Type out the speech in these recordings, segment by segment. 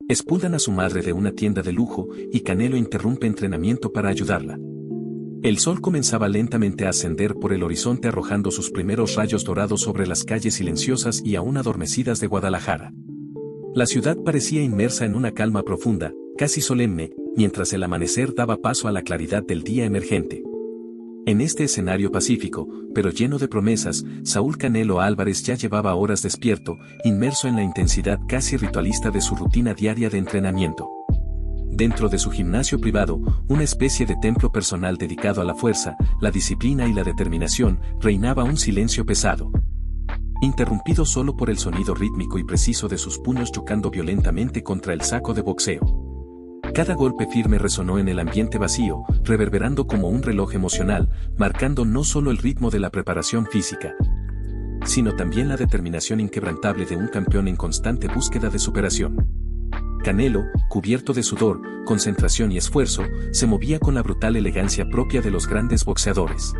Expulsan a su madre de una tienda de lujo y Canelo interrumpe entrenamiento para ayudarla. El sol comenzaba lentamente a ascender por el horizonte arrojando sus primeros rayos dorados sobre las calles silenciosas y aún adormecidas de Guadalajara. La ciudad parecía inmersa en una calma profunda, casi solemne, mientras el amanecer daba paso a la claridad del día emergente. En este escenario pacífico, pero lleno de promesas, Saúl Canelo Álvarez ya llevaba horas despierto, inmerso en la intensidad casi ritualista de su rutina diaria de entrenamiento. Dentro de su gimnasio privado, una especie de templo personal dedicado a la fuerza, la disciplina y la determinación, reinaba un silencio pesado, interrumpido solo por el sonido rítmico y preciso de sus puños chocando violentamente contra el saco de boxeo. Cada golpe firme resonó en el ambiente vacío, reverberando como un reloj emocional, marcando no solo el ritmo de la preparación física, sino también la determinación inquebrantable de un campeón en constante búsqueda de superación. Canelo, cubierto de sudor, concentración y esfuerzo, se movía con la brutal elegancia propia de los grandes boxeadores.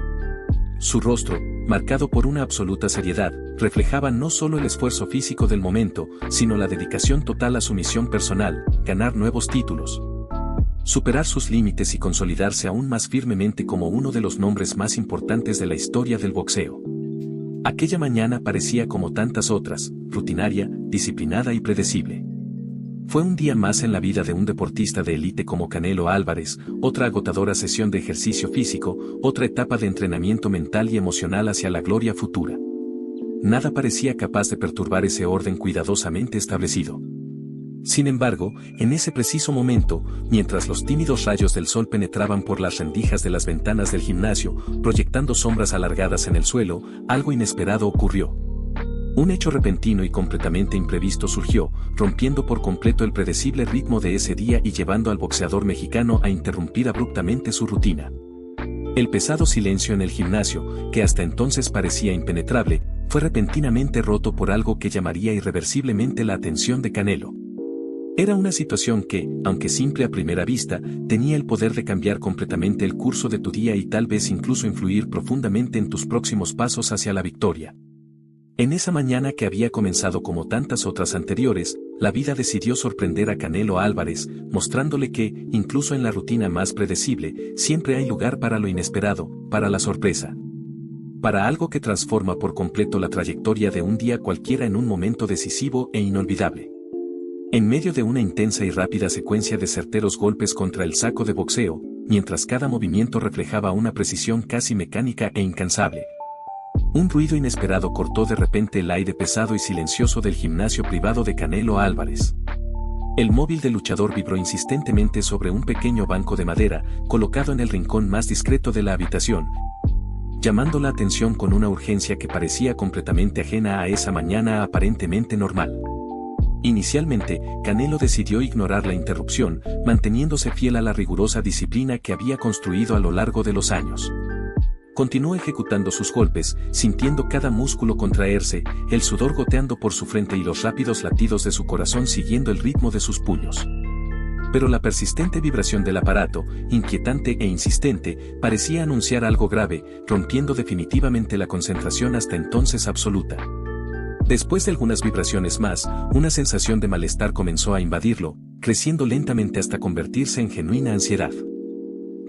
Su rostro, marcado por una absoluta seriedad, reflejaba no solo el esfuerzo físico del momento, sino la dedicación total a su misión personal, ganar nuevos títulos, superar sus límites y consolidarse aún más firmemente como uno de los nombres más importantes de la historia del boxeo. Aquella mañana parecía como tantas otras, rutinaria, disciplinada y predecible. Fue un día más en la vida de un deportista de élite como Canelo Álvarez, otra agotadora sesión de ejercicio físico, otra etapa de entrenamiento mental y emocional hacia la gloria futura. Nada parecía capaz de perturbar ese orden cuidadosamente establecido. Sin embargo, en ese preciso momento, mientras los tímidos rayos del sol penetraban por las rendijas de las ventanas del gimnasio, proyectando sombras alargadas en el suelo, algo inesperado ocurrió. Un hecho repentino y completamente imprevisto surgió, rompiendo por completo el predecible ritmo de ese día y llevando al boxeador mexicano a interrumpir abruptamente su rutina. El pesado silencio en el gimnasio, que hasta entonces parecía impenetrable, fue repentinamente roto por algo que llamaría irreversiblemente la atención de Canelo. Era una situación que, aunque simple a primera vista, tenía el poder de cambiar completamente el curso de tu día y tal vez incluso influir profundamente en tus próximos pasos hacia la victoria. En esa mañana que había comenzado como tantas otras anteriores, la vida decidió sorprender a Canelo Álvarez, mostrándole que, incluso en la rutina más predecible, siempre hay lugar para lo inesperado, para la sorpresa. Para algo que transforma por completo la trayectoria de un día cualquiera en un momento decisivo e inolvidable. En medio de una intensa y rápida secuencia de certeros golpes contra el saco de boxeo, mientras cada movimiento reflejaba una precisión casi mecánica e incansable, un ruido inesperado cortó de repente el aire pesado y silencioso del gimnasio privado de Canelo Álvarez. El móvil del luchador vibró insistentemente sobre un pequeño banco de madera, colocado en el rincón más discreto de la habitación, llamando la atención con una urgencia que parecía completamente ajena a esa mañana aparentemente normal. Inicialmente, Canelo decidió ignorar la interrupción, manteniéndose fiel a la rigurosa disciplina que había construido a lo largo de los años. Continuó ejecutando sus golpes, sintiendo cada músculo contraerse, el sudor goteando por su frente y los rápidos latidos de su corazón siguiendo el ritmo de sus puños. Pero la persistente vibración del aparato, inquietante e insistente, parecía anunciar algo grave, rompiendo definitivamente la concentración hasta entonces absoluta. Después de algunas vibraciones más, una sensación de malestar comenzó a invadirlo, creciendo lentamente hasta convertirse en genuina ansiedad.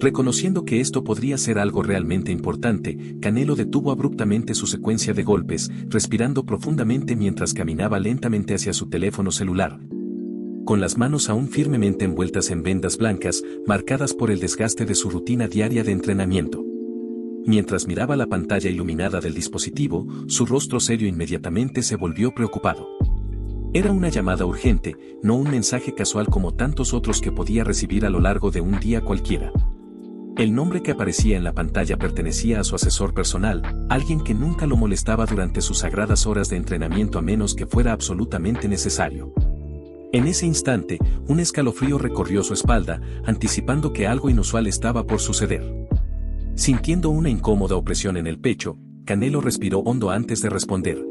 Reconociendo que esto podría ser algo realmente importante, Canelo detuvo abruptamente su secuencia de golpes, respirando profundamente mientras caminaba lentamente hacia su teléfono celular, con las manos aún firmemente envueltas en vendas blancas, marcadas por el desgaste de su rutina diaria de entrenamiento. Mientras miraba la pantalla iluminada del dispositivo, su rostro serio inmediatamente se volvió preocupado. Era una llamada urgente, no un mensaje casual como tantos otros que podía recibir a lo largo de un día cualquiera. El nombre que aparecía en la pantalla pertenecía a su asesor personal, alguien que nunca lo molestaba durante sus sagradas horas de entrenamiento a menos que fuera absolutamente necesario. En ese instante, un escalofrío recorrió su espalda, anticipando que algo inusual estaba por suceder. Sintiendo una incómoda opresión en el pecho, Canelo respiró hondo antes de responder.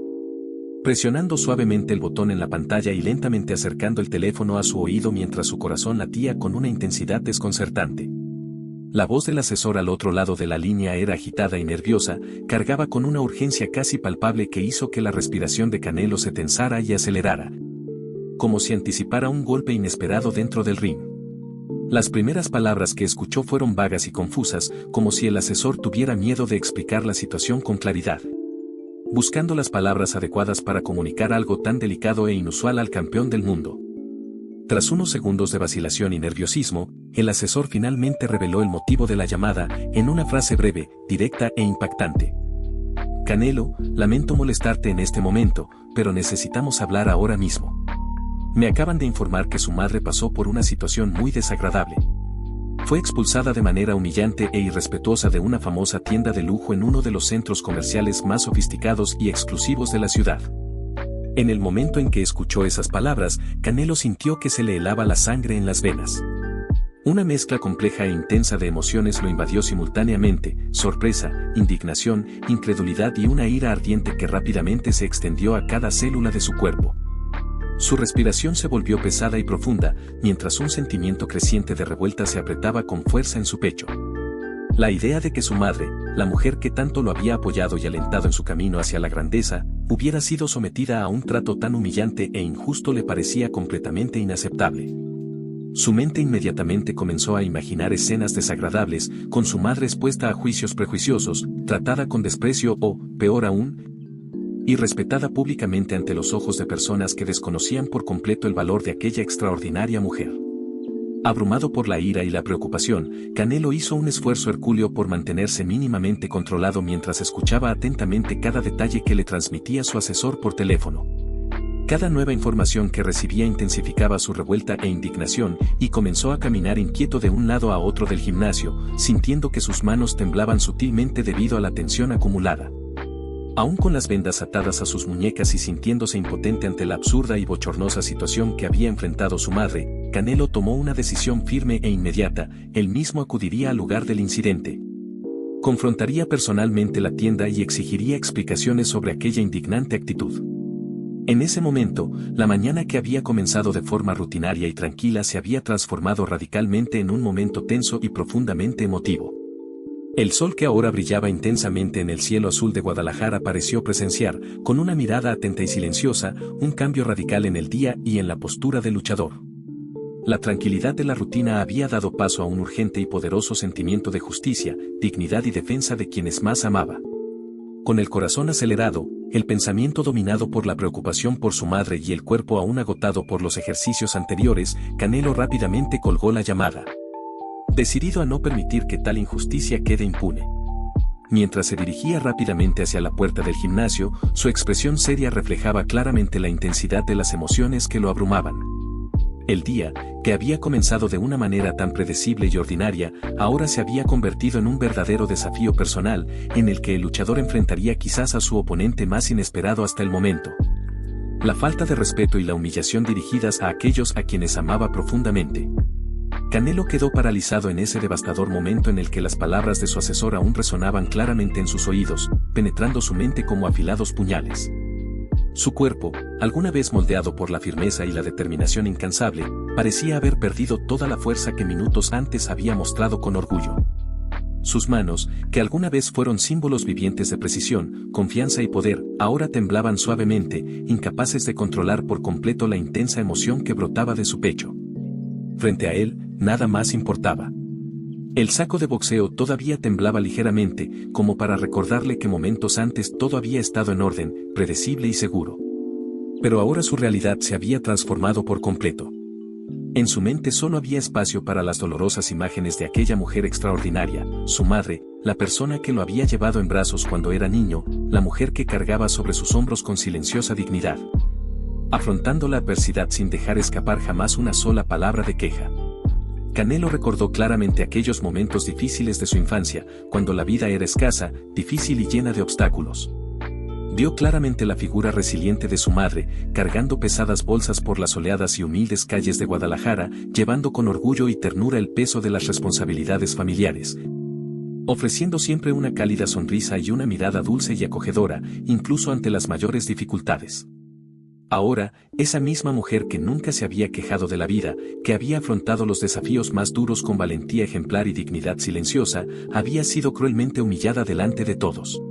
Presionando suavemente el botón en la pantalla y lentamente acercando el teléfono a su oído mientras su corazón latía con una intensidad desconcertante. La voz del asesor al otro lado de la línea era agitada y nerviosa, cargaba con una urgencia casi palpable que hizo que la respiración de Canelo se tensara y acelerara. como si anticipara un golpe inesperado dentro del ring. Las primeras palabras que escuchó fueron vagas y confusas, como si el asesor tuviera miedo de explicar la situación con claridad. Buscando las palabras adecuadas para comunicar algo tan delicado e inusual al campeón del mundo. Tras unos segundos de vacilación y nerviosismo, el asesor finalmente reveló el motivo de la llamada, en una frase breve, directa e impactante. Canelo, lamento molestarte en este momento, pero necesitamos hablar ahora mismo. Me acaban de informar que su madre pasó por una situación muy desagradable. Fue expulsada de manera humillante e irrespetuosa de una famosa tienda de lujo en uno de los centros comerciales más sofisticados y exclusivos de la ciudad. En el momento en que escuchó esas palabras, Canelo sintió que se le helaba la sangre en las venas. Una mezcla compleja e intensa de emociones lo invadió simultáneamente: sorpresa, indignación, incredulidad y una ira ardiente que rápidamente se extendió a cada célula de su cuerpo. Su respiración se volvió pesada y profunda, mientras un sentimiento creciente de revuelta se apretaba con fuerza en su pecho. La idea de que su madre, la mujer que tanto lo había apoyado y alentado en su camino hacia la grandeza, hubiera sido sometida a un trato tan humillante e injusto le parecía completamente inaceptable. Su mente inmediatamente comenzó a imaginar escenas desagradables, con su madre expuesta a juicios prejuiciosos, tratada con desprecio o, peor aún, irrespetada públicamente ante los ojos de personas que desconocían por completo el valor de aquella extraordinaria mujer. Abrumado por la ira y la preocupación, Canelo hizo un esfuerzo hercúleo por mantenerse mínimamente controlado mientras escuchaba atentamente cada detalle que le transmitía su asesor por teléfono. Cada nueva información que recibía intensificaba su revuelta e indignación, y comenzó a caminar inquieto de un lado a otro del gimnasio, sintiendo que sus manos temblaban sutilmente debido a la tensión acumulada. Aún con las vendas atadas a sus muñecas y sintiéndose impotente ante la absurda y bochornosa situación que había enfrentado su madre, Canelo tomó una decisión firme e inmediata: él mismo acudiría al lugar del incidente. Confrontaría personalmente la tienda y exigiría explicaciones sobre aquella indignante actitud. En ese momento, la mañana que había comenzado de forma rutinaria y tranquila se había transformado radicalmente en un momento tenso y profundamente emotivo. El sol que ahora brillaba intensamente en el cielo azul de Guadalajara pareció presenciar, con una mirada atenta y silenciosa, un cambio radical en el día y en la postura del luchador. La tranquilidad de la rutina había dado paso a un urgente y poderoso sentimiento de justicia, dignidad y defensa de quienes más amaba. Con el corazón acelerado, el pensamiento dominado por la preocupación por su madre y el cuerpo aún agotado por los ejercicios anteriores, Canelo rápidamente colgó la llamada, decidido a no permitir que tal injusticia quede impune. Mientras se dirigía rápidamente hacia la puerta del gimnasio, su expresión seria reflejaba claramente la intensidad de las emociones que lo abrumaban. El día, que había comenzado de una manera tan predecible y ordinaria, ahora se había convertido en un verdadero desafío personal, en el que el luchador enfrentaría quizás a su oponente más inesperado hasta el momento. La falta de respeto y la humillación dirigidas a aquellos a quienes amaba profundamente. Canelo quedó paralizado en ese devastador momento en el que las palabras de su asesor aún resonaban claramente en sus oídos, penetrando su mente como afilados puñales. Su cuerpo, alguna vez moldeado por la firmeza y la determinación incansable, parecía haber perdido toda la fuerza que minutos antes había mostrado con orgullo. Sus manos, que alguna vez fueron símbolos vivientes de precisión, confianza y poder, ahora temblaban suavemente, incapaces de controlar por completo la intensa emoción que brotaba de su pecho. Frente a él, nada más importaba. El saco de boxeo todavía temblaba ligeramente, como para recordarle que momentos antes todo había estado en orden, predecible y seguro. Pero ahora su realidad se había transformado por completo. En su mente solo había espacio para las dolorosas imágenes de aquella mujer extraordinaria, su madre, la persona que lo había llevado en brazos cuando era niño, la mujer que cargaba sobre sus hombros con silenciosa dignidad, afrontando la adversidad sin dejar escapar jamás una sola palabra de queja. Canelo recordó claramente aquellos momentos difíciles de su infancia, cuando la vida era escasa, difícil y llena de obstáculos. Vio claramente la figura resiliente de su madre, cargando pesadas bolsas por las soleadas y humildes calles de Guadalajara, llevando con orgullo y ternura el peso de las responsabilidades familiares, ofreciendo siempre una cálida sonrisa y una mirada dulce y acogedora, incluso ante las mayores dificultades. Ahora, esa misma mujer que nunca se había quejado de la vida, que había afrontado los desafíos más duros con valentía ejemplar y dignidad silenciosa, había sido cruelmente humillada delante de todos.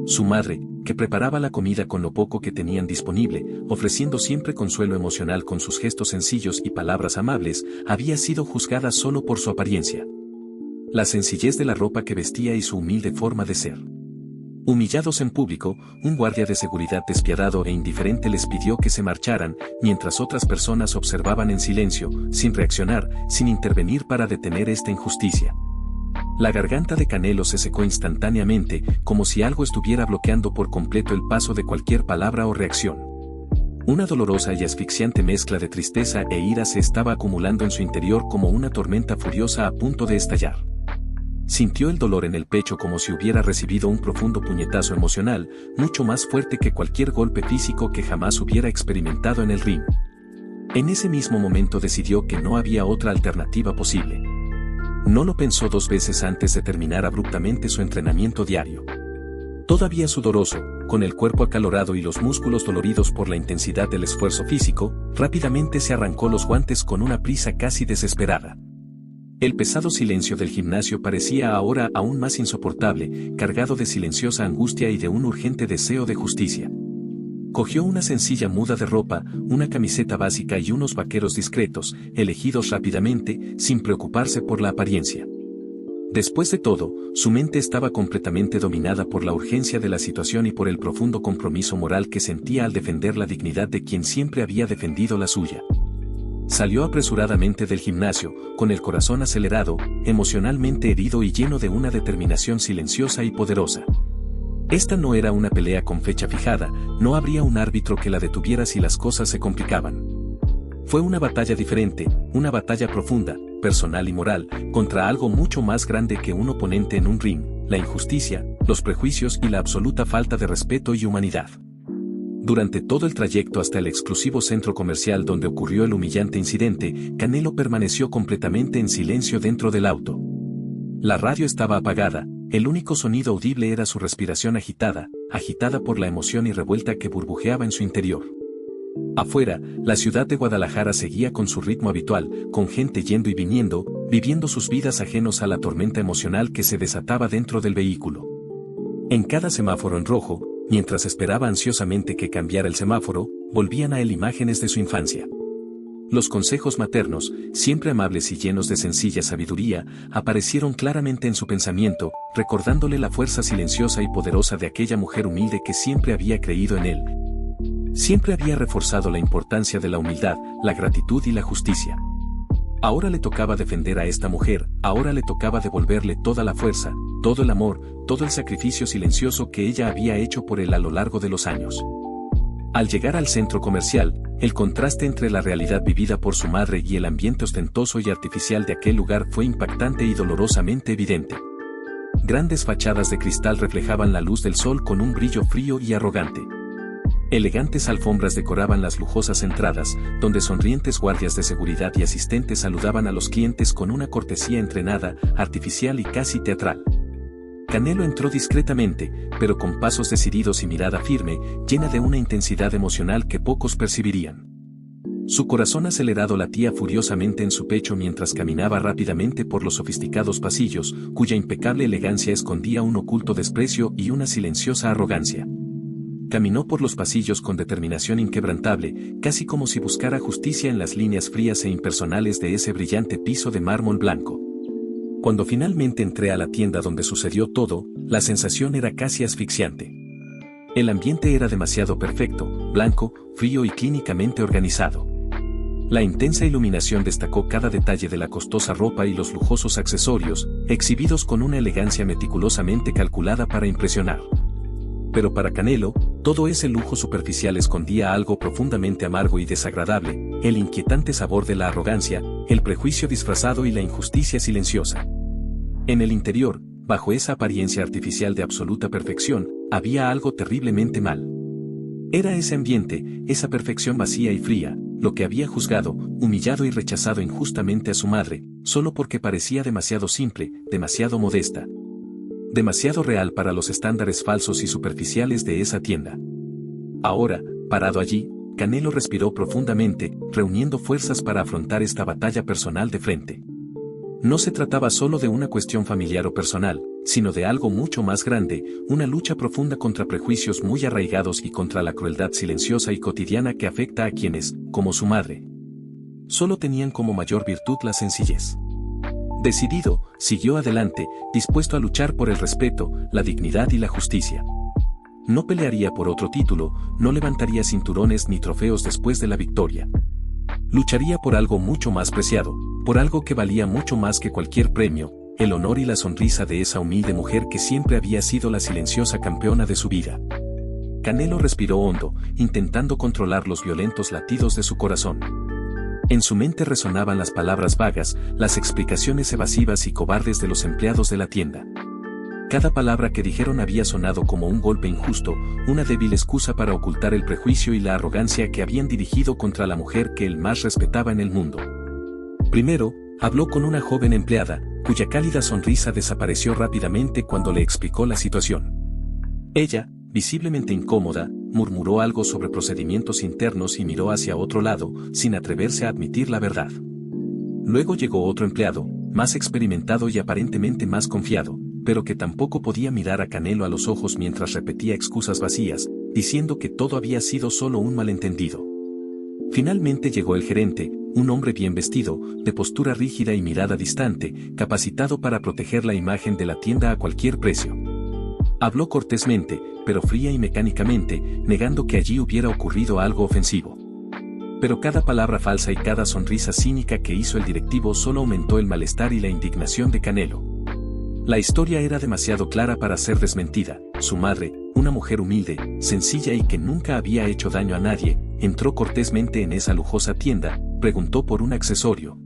Su madre, que preparaba la comida con lo poco que tenían disponible, ofreciendo siempre consuelo emocional con sus gestos sencillos y palabras amables, había sido juzgada solo por su apariencia. La sencillez de la ropa que vestía y su humilde forma de ser. Humillados en público, un guardia de seguridad despiadado e indiferente les pidió que se marcharan, mientras otras personas observaban en silencio, sin reaccionar, sin intervenir para detener esta injusticia. La garganta de Canelo se secó instantáneamente, como si algo estuviera bloqueando por completo el paso de cualquier palabra o reacción. Una dolorosa y asfixiante mezcla de tristeza e ira se estaba acumulando en su interior como una tormenta furiosa a punto de estallar. Sintió el dolor en el pecho como si hubiera recibido un profundo puñetazo emocional, mucho más fuerte que cualquier golpe físico que jamás hubiera experimentado en el ring. En ese mismo momento decidió que no había otra alternativa posible. No lo pensó dos veces antes de terminar abruptamente su entrenamiento diario. Todavía sudoroso, con el cuerpo acalorado y los músculos doloridos por la intensidad del esfuerzo físico, rápidamente se arrancó los guantes con una prisa casi desesperada. El pesado silencio del gimnasio parecía ahora aún más insoportable, cargado de silenciosa angustia y de un urgente deseo de justicia. Cogió una sencilla muda de ropa, una camiseta básica y unos vaqueros discretos, elegidos rápidamente, sin preocuparse por la apariencia. Después de todo, su mente estaba completamente dominada por la urgencia de la situación y por el profundo compromiso moral que sentía al defender la dignidad de quien siempre había defendido la suya. Salió apresuradamente del gimnasio, con el corazón acelerado, emocionalmente herido y lleno de una determinación silenciosa y poderosa. Esta no era una pelea con fecha fijada, no habría un árbitro que la detuviera si las cosas se complicaban. Fue una batalla diferente, una batalla profunda, personal y moral, contra algo mucho más grande que un oponente en un ring, la injusticia, los prejuicios y la absoluta falta de respeto y humanidad. Durante todo el trayecto hasta el exclusivo centro comercial donde ocurrió el humillante incidente, Canelo permaneció completamente en silencio dentro del auto. La radio estaba apagada, el único sonido audible era su respiración agitada por la emoción y revuelta que burbujeaba en su interior. Afuera, la ciudad de Guadalajara seguía con su ritmo habitual, con gente yendo y viniendo, viviendo sus vidas ajenos a la tormenta emocional que se desataba dentro del vehículo. En cada semáforo en rojo, mientras esperaba ansiosamente que cambiara el semáforo, volvían a él imágenes de su infancia. Los consejos maternos, siempre amables y llenos de sencilla sabiduría, aparecieron claramente en su pensamiento, recordándole la fuerza silenciosa y poderosa de aquella mujer humilde que siempre había creído en él. Siempre había reforzado la importancia de la humildad, la gratitud y la justicia. Ahora le tocaba defender a esta mujer, ahora le tocaba devolverle toda la fuerza, todo el amor, todo el sacrificio silencioso que ella había hecho por él a lo largo de los años. Al llegar al centro comercial, el contraste entre la realidad vivida por su madre y el ambiente ostentoso y artificial de aquel lugar fue impactante y dolorosamente evidente. Grandes fachadas de cristal reflejaban la luz del sol con un brillo frío y arrogante. Elegantes alfombras decoraban las lujosas entradas, donde sonrientes guardias de seguridad y asistentes saludaban a los clientes con una cortesía entrenada, artificial y casi teatral. Canelo entró discretamente, pero con pasos decididos y mirada firme, llena de una intensidad emocional que pocos percibirían. Su corazón acelerado latía furiosamente en su pecho mientras caminaba rápidamente por los sofisticados pasillos, cuya impecable elegancia escondía un oculto desprecio y una silenciosa arrogancia. Caminó por los pasillos con determinación inquebrantable, casi como si buscara justicia en las líneas frías e impersonales de ese brillante piso de mármol blanco. Cuando finalmente entré a la tienda donde sucedió todo, la sensación era casi asfixiante. El ambiente era demasiado perfecto, blanco, frío y clínicamente organizado. La intensa iluminación destacó cada detalle de la costosa ropa y los lujosos accesorios, exhibidos con una elegancia meticulosamente calculada para impresionar. Pero para Canelo, todo ese lujo superficial escondía algo profundamente amargo y desagradable, el inquietante sabor de la arrogancia, el prejuicio disfrazado y la injusticia silenciosa. En el interior, bajo esa apariencia artificial de absoluta perfección, había algo terriblemente mal. Era ese ambiente, esa perfección vacía y fría, lo que había juzgado, humillado y rechazado injustamente a su madre, solo porque parecía demasiado simple, demasiado modesta. Demasiado real para los estándares falsos y superficiales de esa tienda. Ahora, parado allí, Canelo respiró profundamente, reuniendo fuerzas para afrontar esta batalla personal de frente. No se trataba solo de una cuestión familiar o personal, sino de algo mucho más grande, una lucha profunda contra prejuicios muy arraigados y contra la crueldad silenciosa y cotidiana que afecta a quienes, como su madre, solo tenían como mayor virtud la sencillez. Decidido, siguió adelante, dispuesto a luchar por el respeto, la dignidad y la justicia. No pelearía por otro título, no levantaría cinturones ni trofeos después de la victoria. Lucharía por algo mucho más preciado, por algo que valía mucho más que cualquier premio, el honor y la sonrisa de esa humilde mujer que siempre había sido la silenciosa campeona de su vida. Canelo respiró hondo, intentando controlar los violentos latidos de su corazón. En su mente resonaban las palabras vagas, las explicaciones evasivas y cobardes de los empleados de la tienda. Cada palabra que dijeron había sonado como un golpe injusto, una débil excusa para ocultar el prejuicio y la arrogancia que habían dirigido contra la mujer que él más respetaba en el mundo. Primero, habló con una joven empleada, cuya cálida sonrisa desapareció rápidamente cuando le explicó la situación. Ella, visiblemente incómoda, murmuró algo sobre procedimientos internos y miró hacia otro lado, sin atreverse a admitir la verdad. Luego llegó otro empleado, más experimentado y aparentemente más confiado, pero que tampoco podía mirar a Canelo a los ojos mientras repetía excusas vacías, diciendo que todo había sido solo un malentendido. Finalmente llegó el gerente, un hombre bien vestido, de postura rígida y mirada distante, capacitado para proteger la imagen de la tienda a cualquier precio. Habló cortésmente, pero fría y mecánicamente, negando que allí hubiera ocurrido algo ofensivo. Pero cada palabra falsa y cada sonrisa cínica que hizo el directivo solo aumentó el malestar y la indignación de Canelo. La historia era demasiado clara para ser desmentida. Su madre, una mujer humilde, sencilla y que nunca había hecho daño a nadie, entró cortésmente en esa lujosa tienda, preguntó por un accesorio.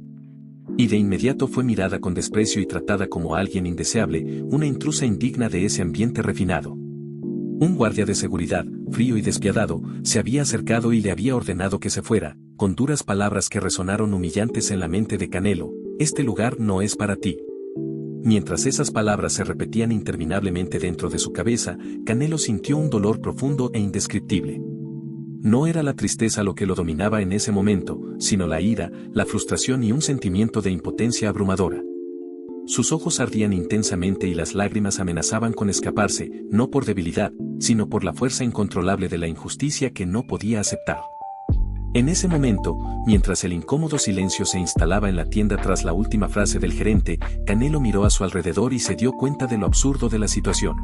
Y de inmediato fue mirada con desprecio y tratada como alguien indeseable, una intrusa indigna de ese ambiente refinado. Un guardia de seguridad, frío y despiadado, se había acercado y le había ordenado que se fuera, con duras palabras que resonaron humillantes en la mente de Canelo: este lugar no es para ti. Mientras esas palabras se repetían interminablemente dentro de su cabeza, Canelo sintió un dolor profundo e indescriptible. No era la tristeza lo que lo dominaba en ese momento, sino la ira, la frustración y un sentimiento de impotencia abrumadora. Sus ojos ardían intensamente y las lágrimas amenazaban con escaparse, no por debilidad, sino por la fuerza incontrolable de la injusticia que no podía aceptar. En ese momento, mientras el incómodo silencio se instalaba en la tienda tras la última frase del gerente, Canelo miró a su alrededor y se dio cuenta de lo absurdo de la situación.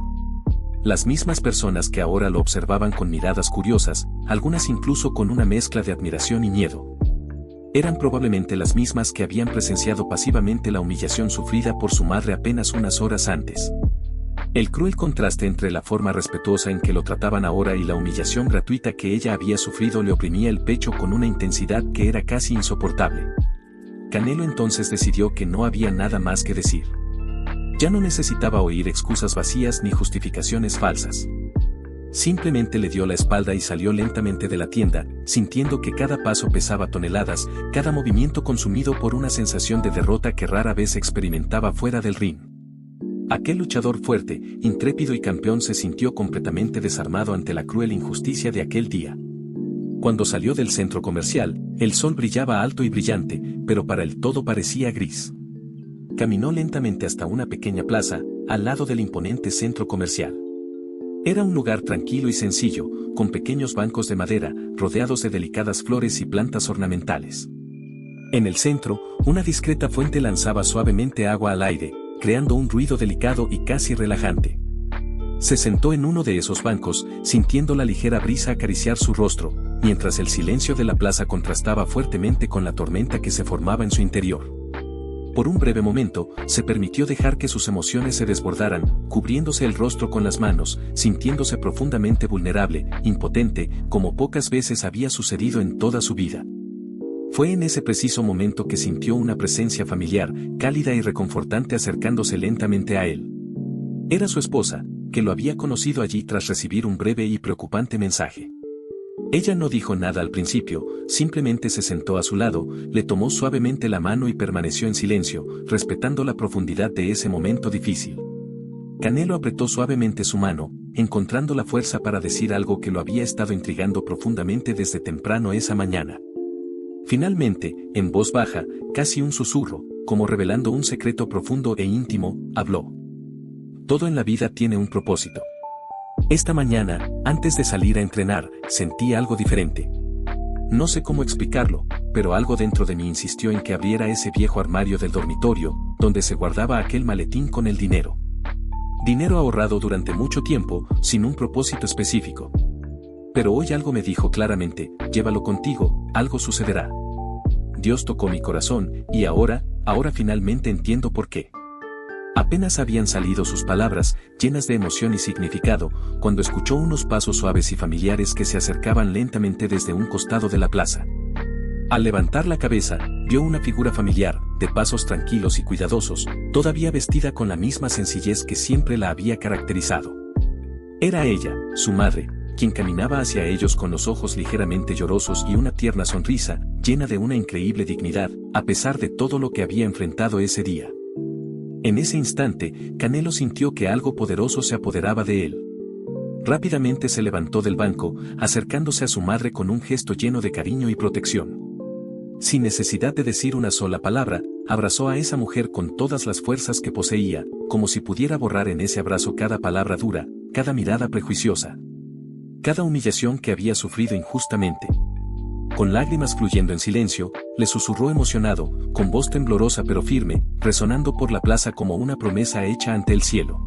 Las mismas personas que ahora lo observaban con miradas curiosas, algunas incluso con una mezcla de admiración y miedo, eran probablemente las mismas que habían presenciado pasivamente la humillación sufrida por su madre apenas unas horas antes. El cruel contraste entre la forma respetuosa en que lo trataban ahora y la humillación gratuita que ella había sufrido le oprimía el pecho con una intensidad que era casi insoportable. Canelo entonces decidió que no había nada más que decir. Ya no necesitaba oír excusas vacías ni justificaciones falsas. Simplemente le dio la espalda y salió lentamente de la tienda, sintiendo que cada paso pesaba toneladas, cada movimiento consumido por una sensación de derrota que rara vez experimentaba fuera del ring. Aquel luchador fuerte, intrépido y campeón se sintió completamente desarmado ante la cruel injusticia de aquel día. Cuando salió del centro comercial, el sol brillaba alto y brillante, pero para él todo parecía gris. Caminó lentamente hasta una pequeña plaza, al lado del imponente centro comercial. Era un lugar tranquilo y sencillo, con pequeños bancos de madera, rodeados de delicadas flores y plantas ornamentales. En el centro, una discreta fuente lanzaba suavemente agua al aire, creando un ruido delicado y casi relajante. Se sentó en uno de esos bancos, sintiendo la ligera brisa acariciar su rostro, mientras el silencio de la plaza contrastaba fuertemente con la tormenta que se formaba en su interior. Por un breve momento, se permitió dejar que sus emociones se desbordaran, cubriéndose el rostro con las manos, sintiéndose profundamente vulnerable, impotente, como pocas veces había sucedido en toda su vida. Fue en ese preciso momento que sintió una presencia familiar, cálida y reconfortante acercándose lentamente a él. Era su esposa, que lo había conocido allí tras recibir un breve y preocupante mensaje. Ella no dijo nada al principio, simplemente se sentó a su lado, le tomó suavemente la mano y permaneció en silencio, respetando la profundidad de ese momento difícil. Canelo apretó suavemente su mano, encontrando la fuerza para decir algo que lo había estado intrigando profundamente desde temprano esa mañana. Finalmente, en voz baja, casi un susurro, como revelando un secreto profundo e íntimo, habló. Todo en la vida tiene un propósito. Esta mañana, antes de salir a entrenar, sentí algo diferente. No sé cómo explicarlo, pero algo dentro de mí insistió en que abriera ese viejo armario del dormitorio, donde se guardaba aquel maletín con el dinero. Dinero ahorrado durante mucho tiempo, sin un propósito específico. Pero hoy algo me dijo claramente, llévalo contigo, algo sucederá. Dios tocó mi corazón, y ahora finalmente entiendo por qué. Apenas habían salido sus palabras, llenas de emoción y significado, cuando escuchó unos pasos suaves y familiares que se acercaban lentamente desde un costado de la plaza. Al levantar la cabeza, vio una figura familiar, de pasos tranquilos y cuidadosos, todavía vestida con la misma sencillez que siempre la había caracterizado. Era ella, su madre, quien caminaba hacia ellos con los ojos ligeramente llorosos y una tierna sonrisa, llena de una increíble dignidad, a pesar de todo lo que había enfrentado ese día. En ese instante, Canelo sintió que algo poderoso se apoderaba de él. Rápidamente se levantó del banco, acercándose a su madre con un gesto lleno de cariño y protección. Sin necesidad de decir una sola palabra, abrazó a esa mujer con todas las fuerzas que poseía, como si pudiera borrar en ese abrazo cada palabra dura, cada mirada prejuiciosa, cada humillación que había sufrido injustamente. Con lágrimas fluyendo en silencio, le susurró emocionado, con voz temblorosa pero firme, resonando por la plaza como una promesa hecha ante el cielo.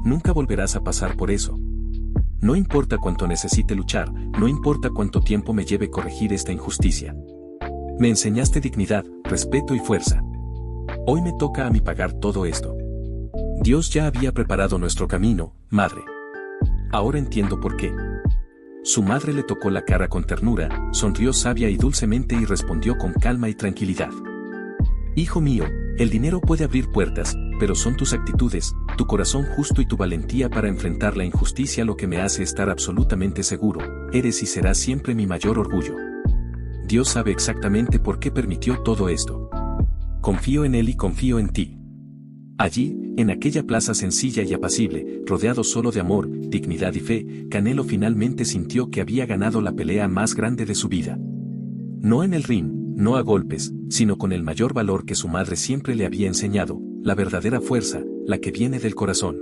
Nunca volverás a pasar por eso. No importa cuánto necesite luchar, no importa cuánto tiempo me lleve corregir esta injusticia. Me enseñaste dignidad, respeto y fuerza. Hoy me toca a mí pagar todo esto. Dios ya había preparado nuestro camino, madre. Ahora entiendo por qué. Su madre le tocó la cara con ternura, sonrió sabia y dulcemente y respondió con calma y tranquilidad. Hijo mío, el dinero puede abrir puertas, pero son tus actitudes, tu corazón justo y tu valentía para enfrentar la injusticia lo que me hace estar absolutamente seguro, eres y serás siempre mi mayor orgullo. Dios sabe exactamente por qué permitió todo esto. Confío en Él y confío en ti. Allí, en aquella plaza sencilla y apacible, rodeado solo de amor, dignidad y fe, Canelo finalmente sintió que había ganado la pelea más grande de su vida. No en el ring, no a golpes, sino con el mayor valor que su madre siempre le había enseñado, la verdadera fuerza, la que viene del corazón.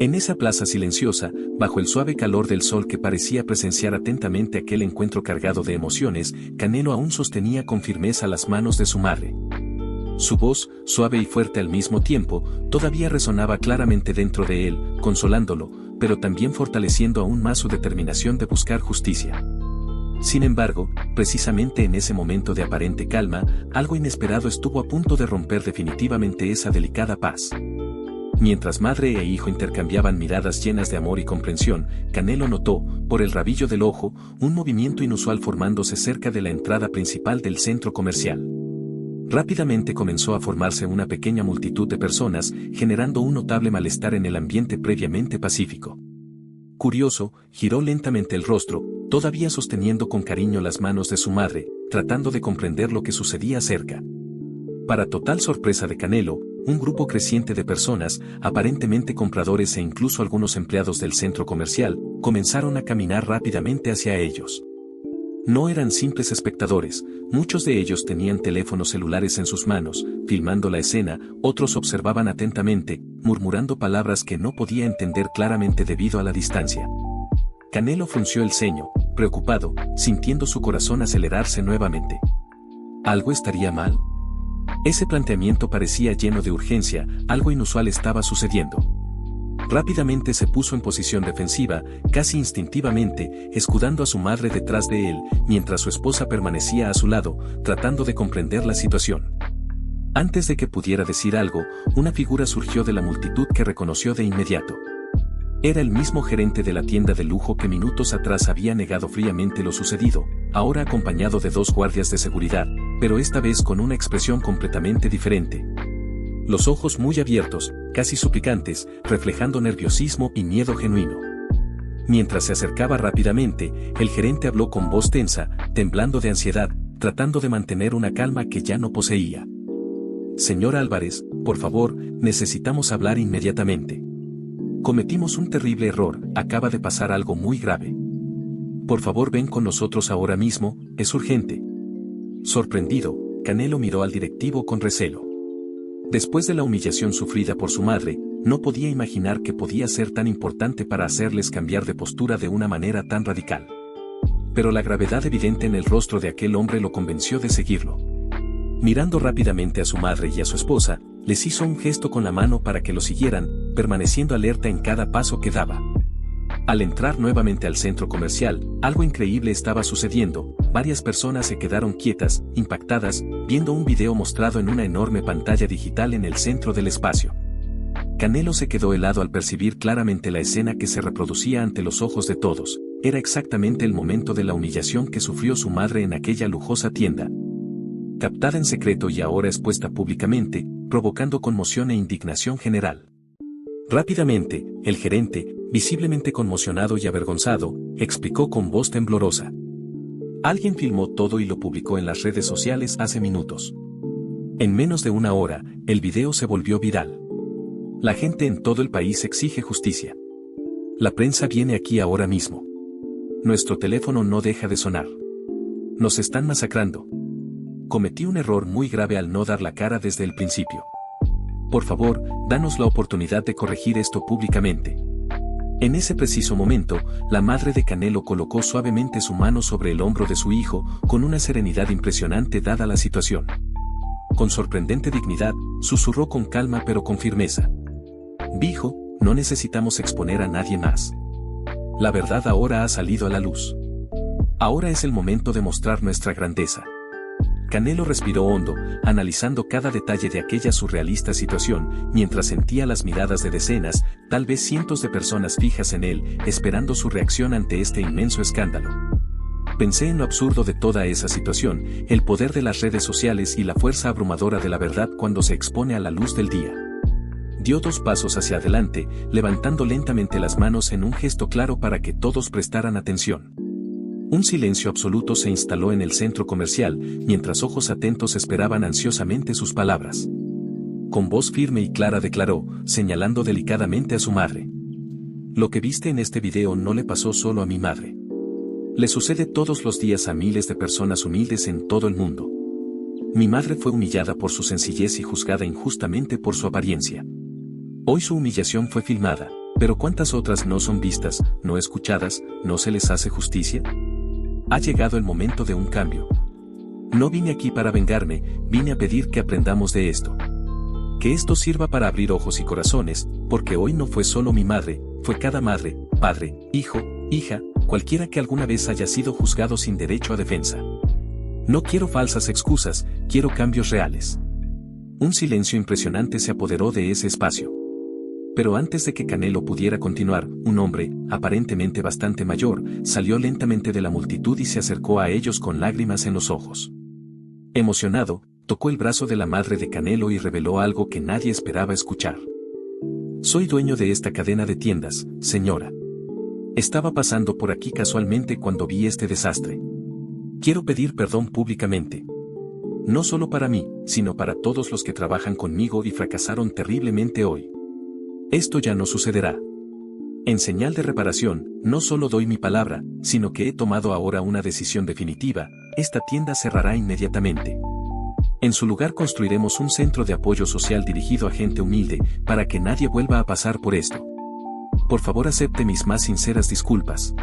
En esa plaza silenciosa, bajo el suave calor del sol que parecía presenciar atentamente aquel encuentro cargado de emociones, Canelo aún sostenía con firmeza las manos de su madre. Su voz, suave y fuerte al mismo tiempo, todavía resonaba claramente dentro de él, consolándolo, pero también fortaleciendo aún más su determinación de buscar justicia. Sin embargo, precisamente en ese momento de aparente calma, algo inesperado estuvo a punto de romper definitivamente esa delicada paz. Mientras madre e hijo intercambiaban miradas llenas de amor y comprensión, Canelo notó, por el rabillo del ojo, un movimiento inusual formándose cerca de la entrada principal del centro comercial. Rápidamente comenzó a formarse una pequeña multitud de personas, generando un notable malestar en el ambiente previamente pacífico. Curioso, giró lentamente el rostro, todavía sosteniendo con cariño las manos de su madre, tratando de comprender lo que sucedía cerca. Para total sorpresa de Canelo, un grupo creciente de personas, aparentemente compradores e incluso algunos empleados del centro comercial, comenzaron a caminar rápidamente hacia ellos. No eran simples espectadores, muchos de ellos tenían teléfonos celulares en sus manos, filmando la escena, otros observaban atentamente, murmurando palabras que no podía entender claramente debido a la distancia. Canelo frunció el ceño, preocupado, sintiendo su corazón acelerarse nuevamente. ¿Algo estaría mal? Ese planteamiento parecía lleno de urgencia, algo inusual estaba sucediendo. Rápidamente se puso en posición defensiva, casi instintivamente, escudando a su madre detrás de él, mientras su esposa permanecía a su lado, tratando de comprender la situación. Antes de que pudiera decir algo, una figura surgió de la multitud que reconoció de inmediato. Era el mismo gerente de la tienda de lujo que minutos atrás había negado fríamente lo sucedido, ahora acompañado de 2 guardias de seguridad, pero esta vez con una expresión completamente diferente. Los ojos muy abiertos, casi suplicantes, reflejando nerviosismo y miedo genuino. Mientras se acercaba rápidamente, el gerente habló con voz tensa, temblando de ansiedad, tratando de mantener una calma que ya no poseía. Señor Álvarez, por favor, necesitamos hablar inmediatamente. Cometimos un terrible error, acaba de pasar algo muy grave. Por favor, ven con nosotros ahora mismo, es urgente. Sorprendido, Canelo miró al directivo con recelo. Después de la humillación sufrida por su madre, no podía imaginar que podía ser tan importante para hacerles cambiar de postura de una manera tan radical. Pero la gravedad evidente en el rostro de aquel hombre lo convenció de seguirlo. Mirando rápidamente a su madre y a su esposa, les hizo un gesto con la mano para que lo siguieran, permaneciendo alerta en cada paso que daba. Al entrar nuevamente al centro comercial, algo increíble estaba sucediendo. Varias personas se quedaron quietas, impactadas, viendo un video mostrado en una enorme pantalla digital en el centro del espacio. Canelo se quedó helado al percibir claramente la escena que se reproducía ante los ojos de todos. Era exactamente el momento de la humillación que sufrió su madre en aquella lujosa tienda. Captada en secreto y ahora expuesta públicamente, provocando conmoción e indignación general. Rápidamente, el gerente, visiblemente conmocionado y avergonzado, explicó con voz temblorosa. Alguien filmó todo y lo publicó en las redes sociales hace minutos. En menos de una hora, el video se volvió viral. La gente en todo el país exige justicia. La prensa viene aquí ahora mismo. Nuestro teléfono no deja de sonar. Nos están masacrando. Cometí un error muy grave al no dar la cara desde el principio. Por favor, danos la oportunidad de corregir esto públicamente. En ese preciso momento, la madre de Canelo colocó suavemente su mano sobre el hombro de su hijo, con una serenidad impresionante dada la situación. Con sorprendente dignidad, susurró con calma pero con firmeza. Hijo, no necesitamos exponer a nadie más. La verdad ahora ha salido a la luz. Ahora es el momento de mostrar nuestra grandeza. Canelo respiró hondo, analizando cada detalle de aquella surrealista situación, mientras sentía las miradas de decenas, tal vez cientos de personas fijas en él, esperando su reacción ante este inmenso escándalo. Pensé en lo absurdo de toda esa situación, el poder de las redes sociales y la fuerza abrumadora de la verdad cuando se expone a la luz del día. Dio 2 pasos hacia adelante, levantando lentamente las manos en un gesto claro para que todos prestaran atención. Un silencio absoluto se instaló en el centro comercial, mientras ojos atentos esperaban ansiosamente sus palabras. Con voz firme y clara declaró, señalando delicadamente a su madre. Lo que viste en este video no le pasó solo a mi madre. Le sucede todos los días a miles de personas humildes en todo el mundo. Mi madre fue humillada por su sencillez y juzgada injustamente por su apariencia. Hoy su humillación fue filmada, pero ¿cuántas otras no son vistas, no escuchadas, no se les hace justicia? Ha llegado el momento de un cambio. No vine aquí para vengarme, vine a pedir que aprendamos de esto. Que esto sirva para abrir ojos y corazones, porque hoy no fue solo mi madre, fue cada madre, padre, hijo, hija, cualquiera que alguna vez haya sido juzgado sin derecho a defensa. No quiero falsas excusas, quiero cambios reales. Un silencio impresionante se apoderó de ese espacio. Pero antes de que Canelo pudiera continuar, un hombre, aparentemente bastante mayor, salió lentamente de la multitud y se acercó a ellos con lágrimas en los ojos. Emocionado, tocó el brazo de la madre de Canelo y reveló algo que nadie esperaba escuchar. Soy dueño de esta cadena de tiendas, señora. Estaba pasando por aquí casualmente cuando vi este desastre. Quiero pedir perdón públicamente. No solo para mí, sino para todos los que trabajan conmigo y fracasaron terriblemente hoy. Esto ya no sucederá. En señal de reparación, no solo doy mi palabra, sino que he tomado ahora una decisión definitiva, esta tienda cerrará inmediatamente. En su lugar construiremos un centro de apoyo social dirigido a gente humilde, para que nadie vuelva a pasar por esto. Por favor acepte mis más sinceras disculpas.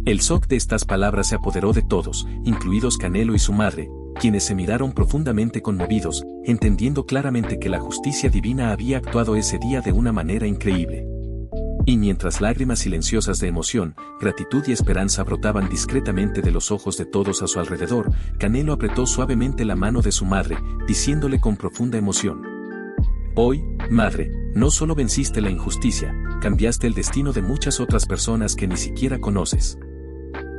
El shock de estas palabras se apoderó de todos, incluidos Canelo y su madre, quienes se miraron profundamente conmovidos, entendiendo claramente que la justicia divina había actuado ese día de una manera increíble. Y mientras lágrimas silenciosas de emoción, gratitud y esperanza brotaban discretamente de los ojos de todos a su alrededor, Canelo apretó suavemente la mano de su madre, diciéndole con profunda emoción: Hoy, madre, no solo venciste la injusticia, cambiaste el destino de muchas otras personas que ni siquiera conoces.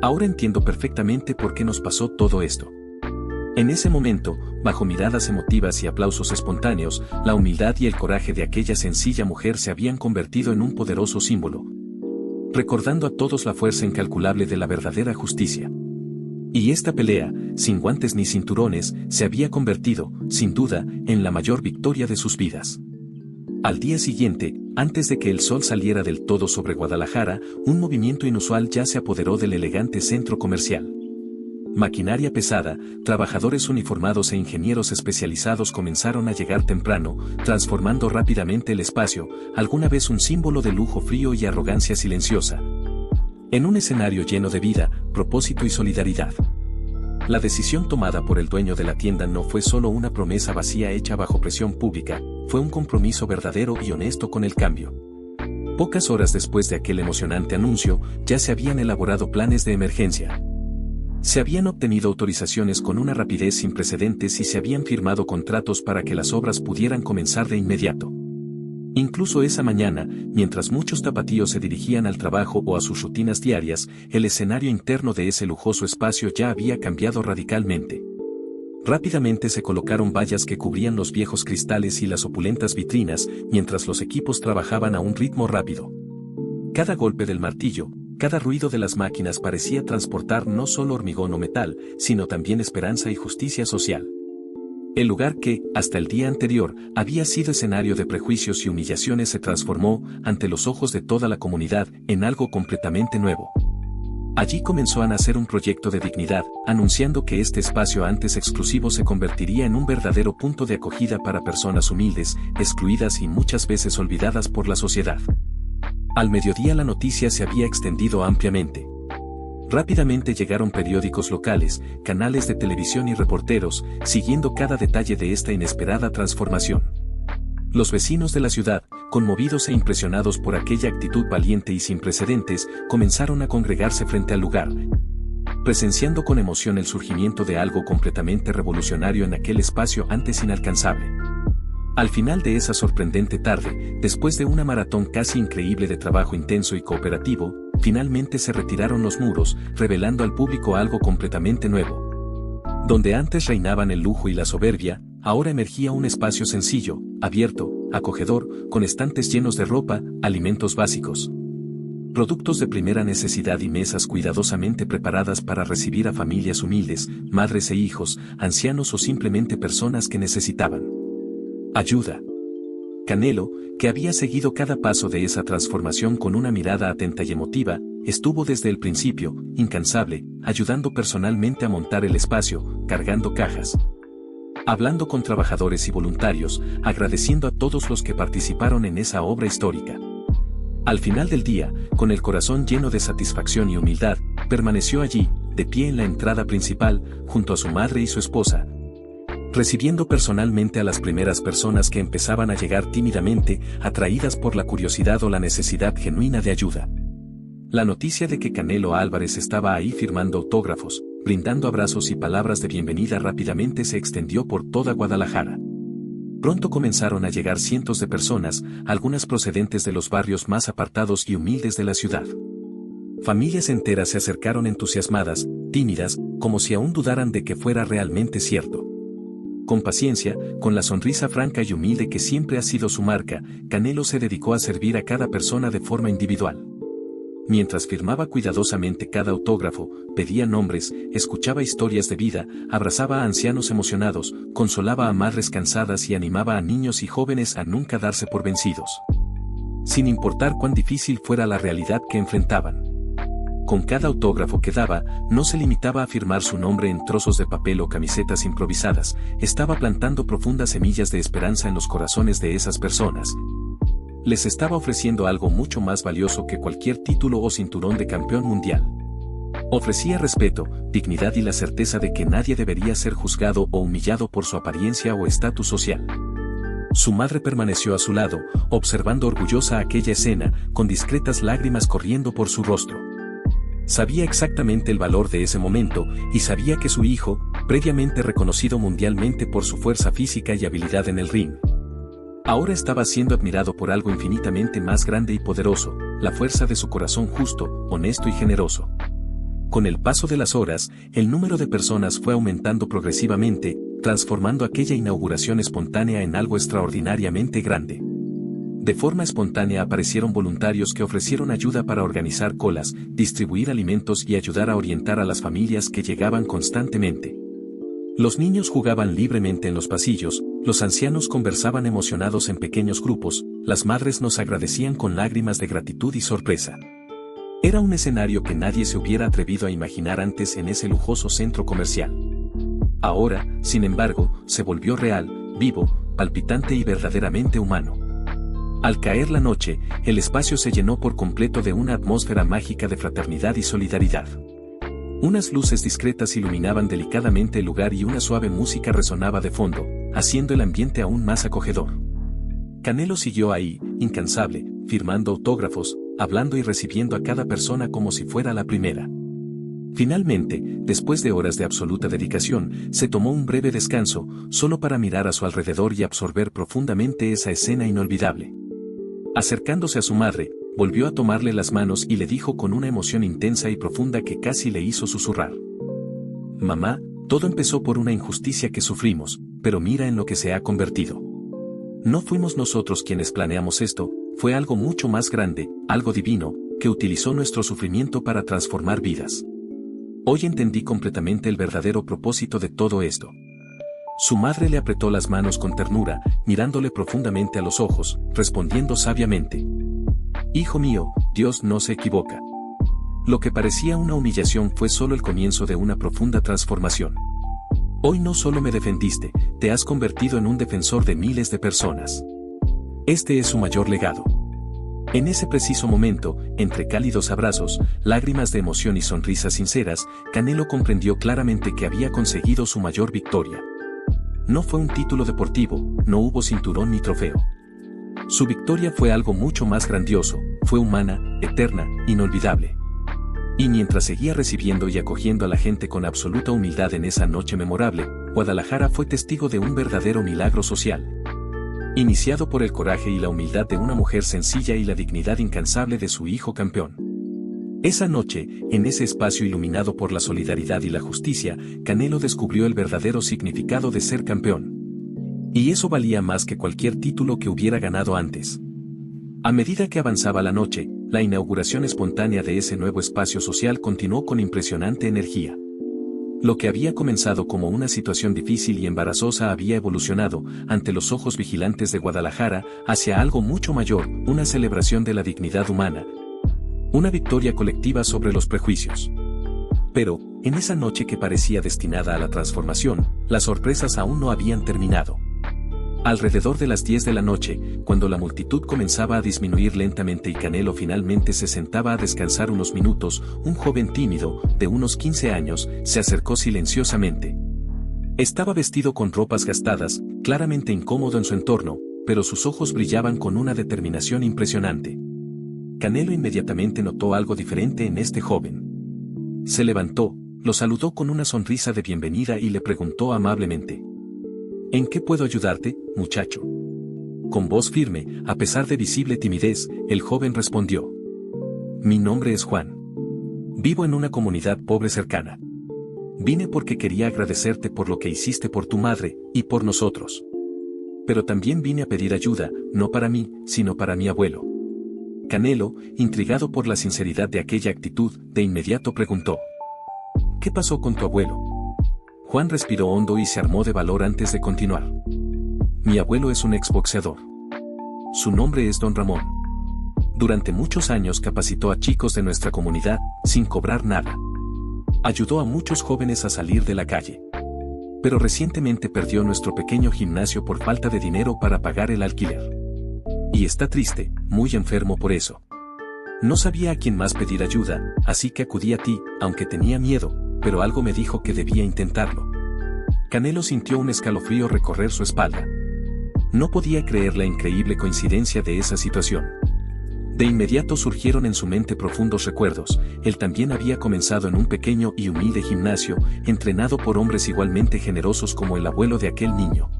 Ahora entiendo perfectamente por qué nos pasó todo esto. En ese momento, bajo miradas emotivas y aplausos espontáneos, la humildad y el coraje de aquella sencilla mujer se habían convertido en un poderoso símbolo, recordando a todos la fuerza incalculable de la verdadera justicia. Y esta pelea, sin guantes ni cinturones, se había convertido, sin duda, en la mayor victoria de sus vidas. Al día siguiente, antes de que el sol saliera del todo sobre Guadalajara, un movimiento inusual ya se apoderó del elegante centro comercial. Maquinaria pesada, trabajadores uniformados e ingenieros especializados comenzaron a llegar temprano, transformando rápidamente el espacio, alguna vez un símbolo de lujo frío y arrogancia silenciosa, en un escenario lleno de vida, propósito y solidaridad. La decisión tomada por el dueño de la tienda no fue solo una promesa vacía hecha bajo presión pública, fue un compromiso verdadero y honesto con el cambio. Pocas horas después de aquel emocionante anuncio, ya se habían elaborado planes de emergencia. Se habían obtenido autorizaciones con una rapidez sin precedentes y se habían firmado contratos para que las obras pudieran comenzar de inmediato. Incluso esa mañana, mientras muchos tapatíos se dirigían al trabajo o a sus rutinas diarias, el escenario interno de ese lujoso espacio ya había cambiado radicalmente. Rápidamente se colocaron vallas que cubrían los viejos cristales y las opulentas vitrinas, mientras los equipos trabajaban a un ritmo rápido. Cada golpe del martillo, cada ruido de las máquinas parecía transportar no solo hormigón o metal, sino también esperanza y justicia social. El lugar que, hasta el día anterior, había sido escenario de prejuicios y humillaciones se transformó, ante los ojos de toda la comunidad, en algo completamente nuevo. Allí comenzó a nacer un proyecto de dignidad, anunciando que este espacio antes exclusivo se convertiría en un verdadero punto de acogida para personas humildes, excluidas y muchas veces olvidadas por la sociedad. Al mediodía la noticia se había extendido ampliamente. Rápidamente llegaron periódicos locales, canales de televisión y reporteros, siguiendo cada detalle de esta inesperada transformación. Los vecinos de la ciudad, conmovidos e impresionados por aquella actitud valiente y sin precedentes, comenzaron a congregarse frente al lugar, presenciando con emoción el surgimiento de algo completamente revolucionario en aquel espacio antes inalcanzable. Al final de esa sorprendente tarde, después de una maratón casi increíble de trabajo intenso y cooperativo, finalmente se retiraron los muros, revelando al público algo completamente nuevo. Donde antes reinaban el lujo y la soberbia, ahora emergía un espacio sencillo, abierto, acogedor, con estantes llenos de ropa, alimentos básicos, productos de primera necesidad y mesas cuidadosamente preparadas para recibir a familias humildes, madres e hijos, ancianos o simplemente personas que necesitaban ayuda. Canelo, que había seguido cada paso de esa transformación con una mirada atenta y emotiva, estuvo desde el principio, incansable, ayudando personalmente a montar el espacio, cargando cajas, hablando con trabajadores y voluntarios, agradeciendo a todos los que participaron en esa obra histórica. Al final del día, con el corazón lleno de satisfacción y humildad, permaneció allí, de pie en la entrada principal, junto a su madre y su esposa, recibiendo personalmente a las primeras personas que empezaban a llegar tímidamente, atraídas por la curiosidad o la necesidad genuina de ayuda. La noticia de que Canelo Álvarez estaba ahí firmando autógrafos, brindando abrazos y palabras de bienvenida rápidamente se extendió por toda Guadalajara. Pronto comenzaron a llegar cientos de personas, algunas procedentes de los barrios más apartados y humildes de la ciudad. Familias enteras se acercaron entusiasmadas, tímidas, como si aún dudaran de que fuera realmente cierto. Con paciencia, con la sonrisa franca y humilde que siempre ha sido su marca, Canelo se dedicó a servir a cada persona de forma individual. Mientras firmaba cuidadosamente cada autógrafo, pedía nombres, escuchaba historias de vida, abrazaba a ancianos emocionados, consolaba a madres cansadas y animaba a niños y jóvenes a nunca darse por vencidos, sin importar cuán difícil fuera la realidad que enfrentaban. Con cada autógrafo que daba, no se limitaba a firmar su nombre en trozos de papel o camisetas improvisadas, estaba plantando profundas semillas de esperanza en los corazones de esas personas. Les estaba ofreciendo algo mucho más valioso que cualquier título o cinturón de campeón mundial. Ofrecía respeto, dignidad y la certeza de que nadie debería ser juzgado o humillado por su apariencia o estatus social. Su madre permaneció a su lado, observando orgullosa aquella escena, con discretas lágrimas corriendo por su rostro. Sabía exactamente el valor de ese momento, y sabía que su hijo, previamente reconocido mundialmente por su fuerza física y habilidad en el ring, ahora estaba siendo admirado por algo infinitamente más grande y poderoso, la fuerza de su corazón justo, honesto y generoso. Con el paso de las horas, el número de personas fue aumentando progresivamente, transformando aquella inauguración espontánea en algo extraordinariamente grande. De forma espontánea aparecieron voluntarios que ofrecieron ayuda para organizar colas, distribuir alimentos y ayudar a orientar a las familias que llegaban constantemente. Los niños jugaban libremente en los pasillos, los ancianos conversaban emocionados en pequeños grupos, las madres nos agradecían con lágrimas de gratitud y sorpresa. Era un escenario que nadie se hubiera atrevido a imaginar antes en ese lujoso centro comercial. Ahora, sin embargo, se volvió real, vivo, palpitante y verdaderamente humano. Al caer la noche, el espacio se llenó por completo de una atmósfera mágica de fraternidad y solidaridad. Unas luces discretas iluminaban delicadamente el lugar y una suave música resonaba de fondo, haciendo el ambiente aún más acogedor. Canelo siguió ahí, incansable, firmando autógrafos, hablando y recibiendo a cada persona como si fuera la primera. Finalmente, después de horas de absoluta dedicación, se tomó un breve descanso, solo para mirar a su alrededor y absorber profundamente esa escena inolvidable. Acercándose a su madre, volvió a tomarle las manos y le dijo con una emoción intensa y profunda que casi le hizo susurrar: «Mamá, todo empezó por una injusticia que sufrimos, pero mira en lo que se ha convertido. No fuimos nosotros quienes planeamos esto, fue algo mucho más grande, algo divino, que utilizó nuestro sufrimiento para transformar vidas. Hoy entendí completamente el verdadero propósito de todo esto». Su madre le apretó las manos con ternura, mirándole profundamente a los ojos, respondiendo sabiamente: «Hijo mío, Dios no se equivoca. Lo que parecía una humillación fue solo el comienzo de una profunda transformación. Hoy no solo me defendiste, te has convertido en un defensor de miles de personas. Este es su mayor legado». En ese preciso momento, entre cálidos abrazos, lágrimas de emoción y sonrisas sinceras, Canelo comprendió claramente que había conseguido su mayor victoria. No fue un título deportivo, no hubo cinturón ni trofeo. Su victoria fue algo mucho más grandioso, fue humana, eterna, inolvidable. Y mientras seguía recibiendo y acogiendo a la gente con absoluta humildad en esa noche memorable, Guadalajara fue testigo de un verdadero milagro social. Iniciado por el coraje y la humildad de una mujer sencilla y la dignidad incansable de su hijo campeón. Esa noche, en ese espacio iluminado por la solidaridad y la justicia, Canelo descubrió el verdadero significado de ser campeón. Y eso valía más que cualquier título que hubiera ganado antes. A medida que avanzaba la noche, la inauguración espontánea de ese nuevo espacio social continuó con impresionante energía. Lo que había comenzado como una situación difícil y embarazosa había evolucionado, ante los ojos vigilantes de Guadalajara, hacia algo mucho mayor, una celebración de la dignidad humana. Una victoria colectiva sobre los prejuicios. Pero, en esa noche que parecía destinada a la transformación, las sorpresas aún no habían terminado. Alrededor de las 10 de la noche, cuando la multitud comenzaba a disminuir lentamente y Canelo finalmente se sentaba a descansar unos minutos, un joven tímido, de unos 15 años, se acercó silenciosamente. Estaba vestido con ropas gastadas, claramente incómodo en su entorno, pero sus ojos brillaban con una determinación impresionante. Canelo inmediatamente notó algo diferente en este joven. Se levantó, lo saludó con una sonrisa de bienvenida y le preguntó amablemente: «¿En qué puedo ayudarte, muchacho?». Con voz firme, a pesar de visible timidez, el joven respondió: «Mi nombre es Juan. Vivo en una comunidad pobre cercana. Vine porque quería agradecerte por lo que hiciste por tu madre, y por nosotros. Pero también vine a pedir ayuda, no para mí, sino para mi abuelo». Canelo, intrigado por la sinceridad de aquella actitud, de inmediato preguntó: «¿Qué pasó con tu abuelo?». Juan respiró hondo y se armó de valor antes de continuar. «Mi abuelo es un exboxeador. Su nombre es Don Ramón. Durante muchos años capacitó a chicos de nuestra comunidad, sin cobrar nada. Ayudó a muchos jóvenes a salir de la calle. Pero recientemente perdió nuestro pequeño gimnasio por falta de dinero para pagar el alquiler. Y está triste, muy enfermo por eso. No sabía a quién más pedir ayuda, así que acudí a ti, aunque tenía miedo, pero algo me dijo que debía intentarlo». Canelo sintió un escalofrío recorrer su espalda. No podía creer la increíble coincidencia de esa situación. De inmediato surgieron en su mente profundos recuerdos. Él también había comenzado en un pequeño y humilde gimnasio, entrenado por hombres igualmente generosos como el abuelo de aquel niño.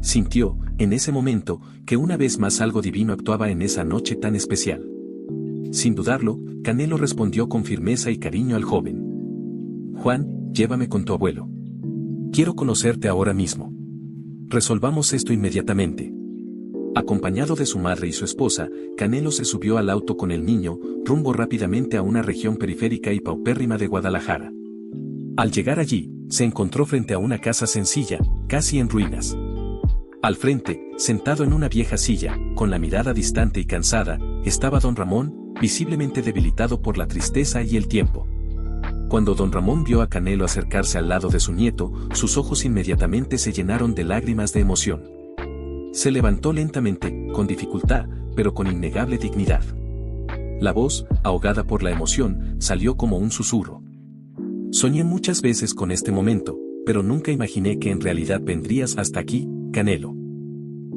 Sintió, en ese momento, que una vez más algo divino actuaba en esa noche tan especial. Sin dudarlo, Canelo respondió con firmeza y cariño al joven: «Juan, llévame con tu abuelo. Quiero conocerte ahora mismo. Resolvamos esto inmediatamente». Acompañado de su madre y su esposa, Canelo se subió al auto con el niño, rumbo rápidamente a una región periférica y paupérrima de Guadalajara. Al llegar allí, se encontró frente a una casa sencilla, casi en ruinas. Al frente, sentado en una vieja silla, con la mirada distante y cansada, estaba Don Ramón, visiblemente debilitado por la tristeza y el tiempo. Cuando don Ramón vio a Canelo acercarse al lado de su nieto, sus ojos inmediatamente se llenaron de lágrimas de emoción. Se levantó lentamente, con dificultad, pero con innegable dignidad. La voz, ahogada por la emoción, salió como un susurro. Soñé muchas veces con este momento, pero nunca imaginé que en realidad vendrías hasta aquí, Canelo.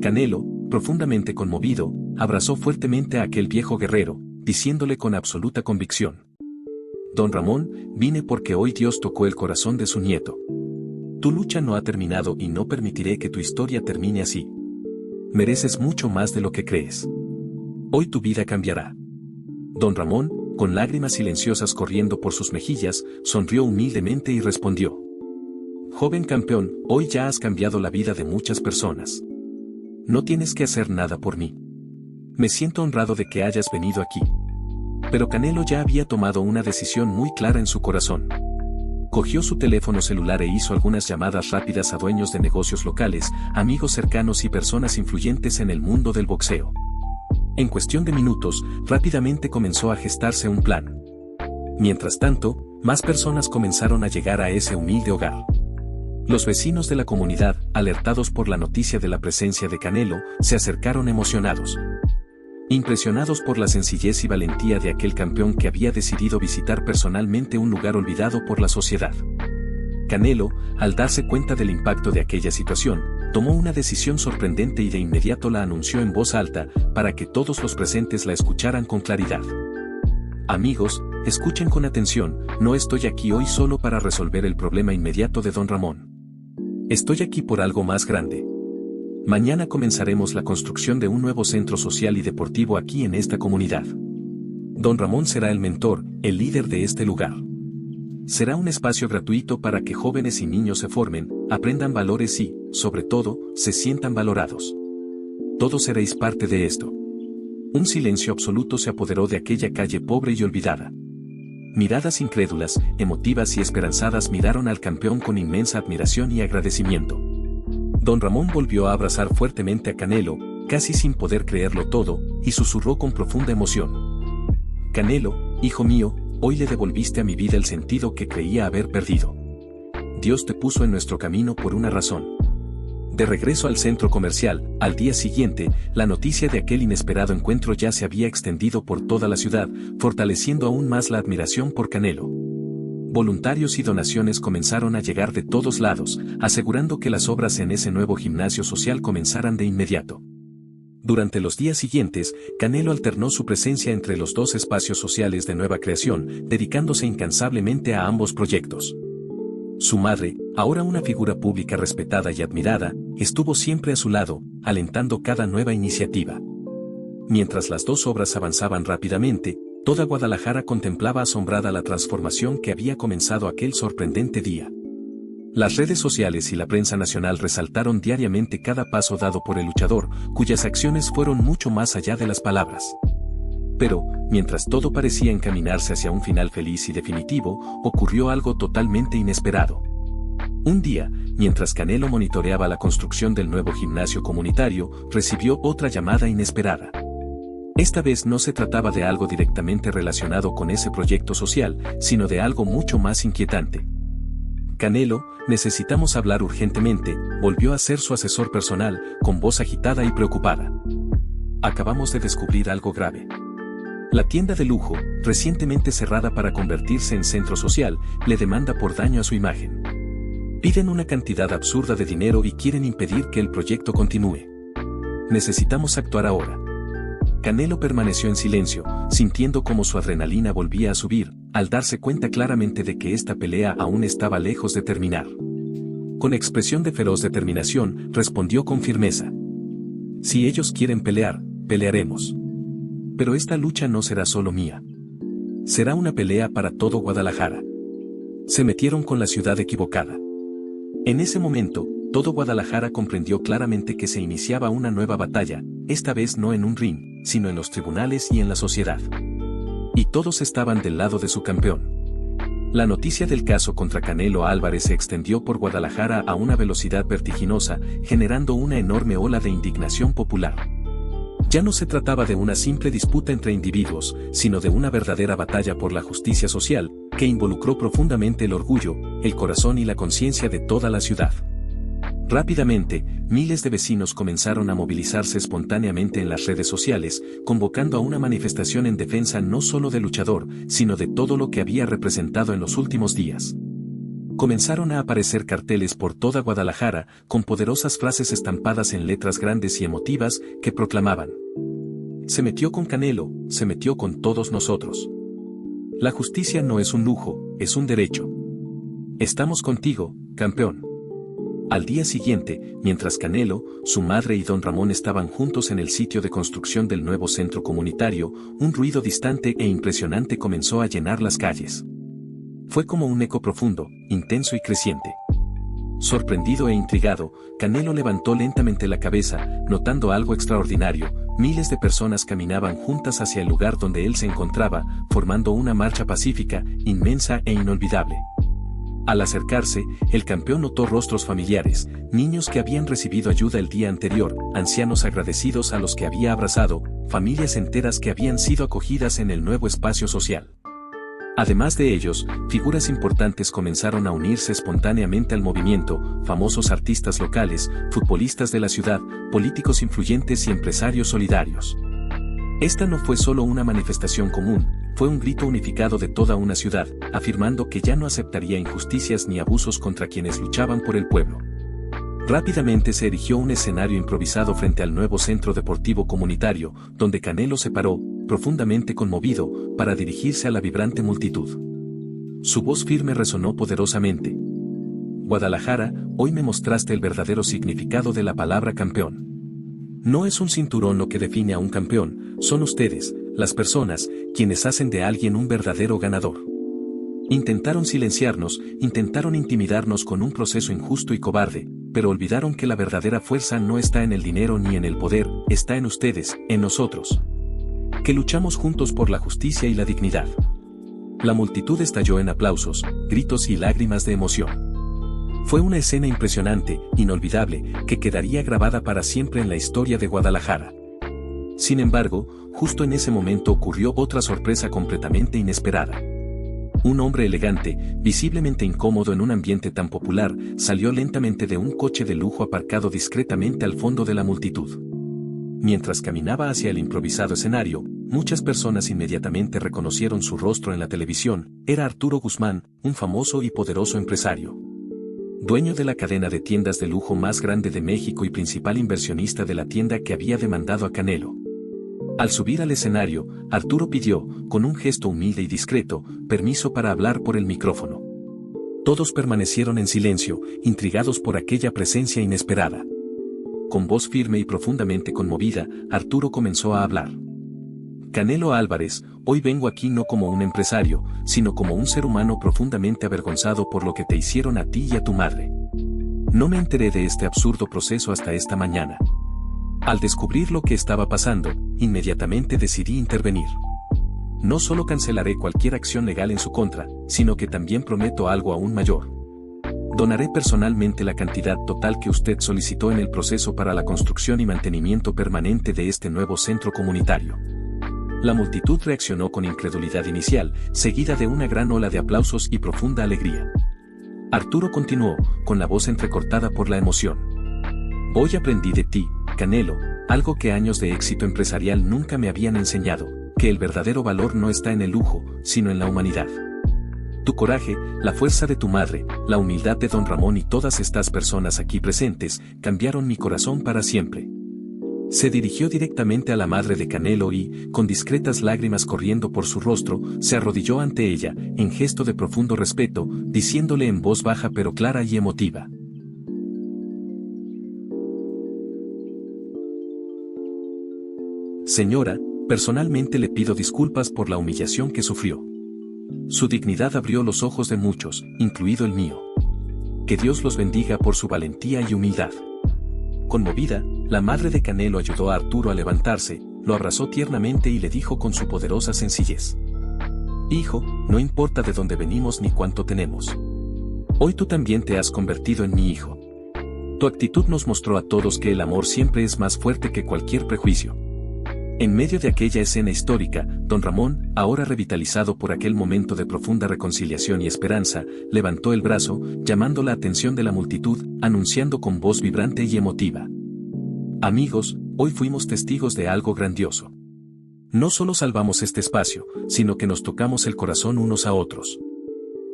Canelo, profundamente conmovido, abrazó fuertemente a aquel viejo guerrero, diciéndole con absoluta convicción: Don Ramón, vine porque hoy Dios tocó el corazón de su nieto. Tu lucha no ha terminado y no permitiré que tu historia termine así. Mereces mucho más de lo que crees. Hoy tu vida cambiará. Don Ramón, con lágrimas silenciosas corriendo por sus mejillas, sonrió humildemente y respondió: Joven campeón, hoy ya has cambiado la vida de muchas personas. No tienes que hacer nada por mí. Me siento honrado de que hayas venido aquí. Pero Canelo ya había tomado una decisión muy clara en su corazón. Cogió su teléfono celular e hizo algunas llamadas rápidas a dueños de negocios locales, amigos cercanos y personas influyentes en el mundo del boxeo. En cuestión de minutos, rápidamente comenzó a gestarse un plan. Mientras tanto, más personas comenzaron a llegar a ese humilde hogar. Los vecinos de la comunidad, alertados por la noticia de la presencia de Canelo, se acercaron emocionados. Impresionados por la sencillez y valentía de aquel campeón que había decidido visitar personalmente un lugar olvidado por la sociedad. Canelo, al darse cuenta del impacto de aquella situación, tomó una decisión sorprendente y de inmediato la anunció en voz alta, para que todos los presentes la escucharan con claridad. Amigos, escuchen con atención, no estoy aquí hoy solo para resolver el problema inmediato de don Ramón. Estoy aquí por algo más grande. Mañana comenzaremos la construcción de un nuevo centro social y deportivo aquí en esta comunidad. Don Ramón será el mentor, el líder de este lugar. Será un espacio gratuito para que jóvenes y niños se formen, aprendan valores y, sobre todo, se sientan valorados. Todos seréis parte de esto. Un silencio absoluto se apoderó de aquella calle pobre y olvidada. Miradas incrédulas, emotivas y esperanzadas miraron al campeón con inmensa admiración y agradecimiento. Don Ramón volvió a abrazar fuertemente a Canelo, casi sin poder creerlo todo, y susurró con profunda emoción: Canelo, hijo mío, hoy le devolviste a mi vida el sentido que creía haber perdido. Dios te puso en nuestro camino por una razón. De regreso al centro comercial, al día siguiente, la noticia de aquel inesperado encuentro ya se había extendido por toda la ciudad, fortaleciendo aún más la admiración por Canelo. Voluntarios y donaciones comenzaron a llegar de todos lados, asegurando que las obras en ese nuevo gimnasio social comenzaran de inmediato. Durante los días siguientes, Canelo alternó su presencia entre los dos espacios sociales de nueva creación, dedicándose incansablemente a ambos proyectos. Su madre, ahora una figura pública respetada y admirada, estuvo siempre a su lado, alentando cada nueva iniciativa. Mientras las dos obras avanzaban rápidamente, toda Guadalajara contemplaba asombrada la transformación que había comenzado aquel sorprendente día. Las redes sociales y la prensa nacional resaltaron diariamente cada paso dado por el luchador, cuyas acciones fueron mucho más allá de las palabras. Pero, mientras todo parecía encaminarse hacia un final feliz y definitivo, ocurrió algo totalmente inesperado. Un día, mientras Canelo monitoreaba la construcción del nuevo gimnasio comunitario, recibió otra llamada inesperada. Esta vez no se trataba de algo directamente relacionado con ese proyecto social, sino de algo mucho más inquietante. Canelo, necesitamos hablar urgentemente, volvió a ser su asesor personal, con voz agitada y preocupada. Acabamos de descubrir algo grave. La tienda de lujo, recientemente cerrada para convertirse en centro social, le demanda por daño a su imagen. Piden una cantidad absurda de dinero y quieren impedir que el proyecto continúe. Necesitamos actuar ahora. Canelo permaneció en silencio, sintiendo cómo su adrenalina volvía a subir, al darse cuenta claramente de que esta pelea aún estaba lejos de terminar. Con expresión de feroz determinación, respondió con firmeza: Si ellos quieren pelear, pelearemos. Pero esta lucha no será solo mía. Será una pelea para todo Guadalajara. Se metieron con la ciudad equivocada. En ese momento, todo Guadalajara comprendió claramente que se iniciaba una nueva batalla, esta vez no en un ring, sino en los tribunales y en la sociedad. Y todos estaban del lado de su campeón. La noticia del caso contra Canelo Álvarez se extendió por Guadalajara a una velocidad vertiginosa, generando una enorme ola de indignación popular. Ya no se trataba de una simple disputa entre individuos, sino de una verdadera batalla por la justicia social, que involucró profundamente el orgullo, el corazón y la conciencia de toda la ciudad. Rápidamente, miles de vecinos comenzaron a movilizarse espontáneamente en las redes sociales, convocando a una manifestación en defensa no solo del luchador, sino de todo lo que había representado en los últimos días. Comenzaron a aparecer carteles por toda Guadalajara, con poderosas frases estampadas en letras grandes y emotivas, que proclamaban: "Se metió con Canelo, se metió con todos nosotros. La justicia no es un lujo, es un derecho. Estamos contigo, campeón". Al día siguiente, mientras Canelo, su madre y don Ramón estaban juntos en el sitio de construcción del nuevo centro comunitario, un ruido distante e impresionante comenzó a llenar las calles. Fue como un eco profundo, intenso y creciente. Sorprendido e intrigado, Canelo levantó lentamente la cabeza, notando algo extraordinario. Miles de personas caminaban juntas hacia el lugar donde él se encontraba, formando una marcha pacífica, inmensa e inolvidable. Al acercarse, el campeón notó rostros familiares, niños que habían recibido ayuda el día anterior, ancianos agradecidos a los que había abrazado, familias enteras que habían sido acogidas en el nuevo espacio social. Además de ellos, figuras importantes comenzaron a unirse espontáneamente al movimiento: famosos artistas locales, futbolistas de la ciudad, políticos influyentes y empresarios solidarios. Esta no fue solo una manifestación común, fue un grito unificado de toda una ciudad, afirmando que ya no aceptaría injusticias ni abusos contra quienes luchaban por el pueblo. Rápidamente se erigió un escenario improvisado frente al nuevo centro deportivo comunitario, donde Canelo se paró, profundamente conmovido, para dirigirse a la vibrante multitud. Su voz firme resonó poderosamente: "Guadalajara, hoy me mostraste el verdadero significado de la palabra campeón. No es un cinturón lo que define a un campeón, son ustedes, las personas, quienes hacen de alguien un verdadero ganador. Intentaron silenciarnos, intentaron intimidarnos con un proceso injusto y cobarde, pero olvidaron que la verdadera fuerza no está en el dinero ni en el poder, está en ustedes, en nosotros. Que luchamos juntos por la justicia y la dignidad". La multitud estalló en aplausos, gritos y lágrimas de emoción. Fue una escena impresionante, inolvidable, que quedaría grabada para siempre en la historia de Guadalajara. Sin embargo, justo en ese momento ocurrió otra sorpresa completamente inesperada. Un hombre elegante, visiblemente incómodo en un ambiente tan popular, salió lentamente de un coche de lujo aparcado discretamente al fondo de la multitud. Mientras caminaba hacia el improvisado escenario, muchas personas inmediatamente reconocieron su rostro en la televisión. Era Arturo Guzmán, un famoso y poderoso empresario. Dueño de la cadena de tiendas de lujo más grande de México y principal inversionista de la tienda que había demandado a Canelo. Al subir al escenario, Arturo pidió, con un gesto humilde y discreto, permiso para hablar por el micrófono. Todos permanecieron en silencio, intrigados por aquella presencia inesperada. Con voz firme y profundamente conmovida, Arturo comenzó a hablar. "Canelo Álvarez, hoy vengo aquí no como un empresario, sino como un ser humano profundamente avergonzado por lo que te hicieron a ti y a tu madre. No me enteré de este absurdo proceso hasta esta mañana. Al descubrir lo que estaba pasando, inmediatamente decidí intervenir. No solo cancelaré cualquier acción legal en su contra, sino que también prometo algo aún mayor. Donaré personalmente la cantidad total que usted solicitó en el proceso para la construcción y mantenimiento permanente de este nuevo centro comunitario". La multitud reaccionó con incredulidad inicial, seguida de una gran ola de aplausos y profunda alegría. Arturo continuó, con la voz entrecortada por la emoción. "Hoy aprendí de ti, Canelo, algo que años de éxito empresarial nunca me habían enseñado, que el verdadero valor no está en el lujo, sino en la humanidad. Tu coraje, la fuerza de tu madre, la humildad de don Ramón y todas estas personas aquí presentes, cambiaron mi corazón para siempre". Se dirigió directamente a la madre de Canelo y, con discretas lágrimas corriendo por su rostro, se arrodilló ante ella, en gesto de profundo respeto, diciéndole en voz baja pero clara y emotiva: "Señora, personalmente le pido disculpas por la humillación que sufrió. Su dignidad abrió los ojos de muchos, incluido el mío. Que Dios los bendiga por su valentía y humildad". Conmovida, la madre de Canelo ayudó a Arturo a levantarse, lo abrazó tiernamente y le dijo con su poderosa sencillez: "Hijo, no importa de dónde venimos ni cuánto tenemos. Hoy tú también te has convertido en mi hijo. Tu actitud nos mostró a todos que el amor siempre es más fuerte que cualquier prejuicio. En medio de aquella escena histórica, don Ramón, ahora revitalizado por aquel momento de profunda reconciliación y esperanza, levantó el brazo, llamando la atención de la multitud, anunciando con voz vibrante y emotiva: amigos, hoy fuimos testigos de algo grandioso. No solo salvamos este espacio, sino que nos tocamos el corazón unos a otros.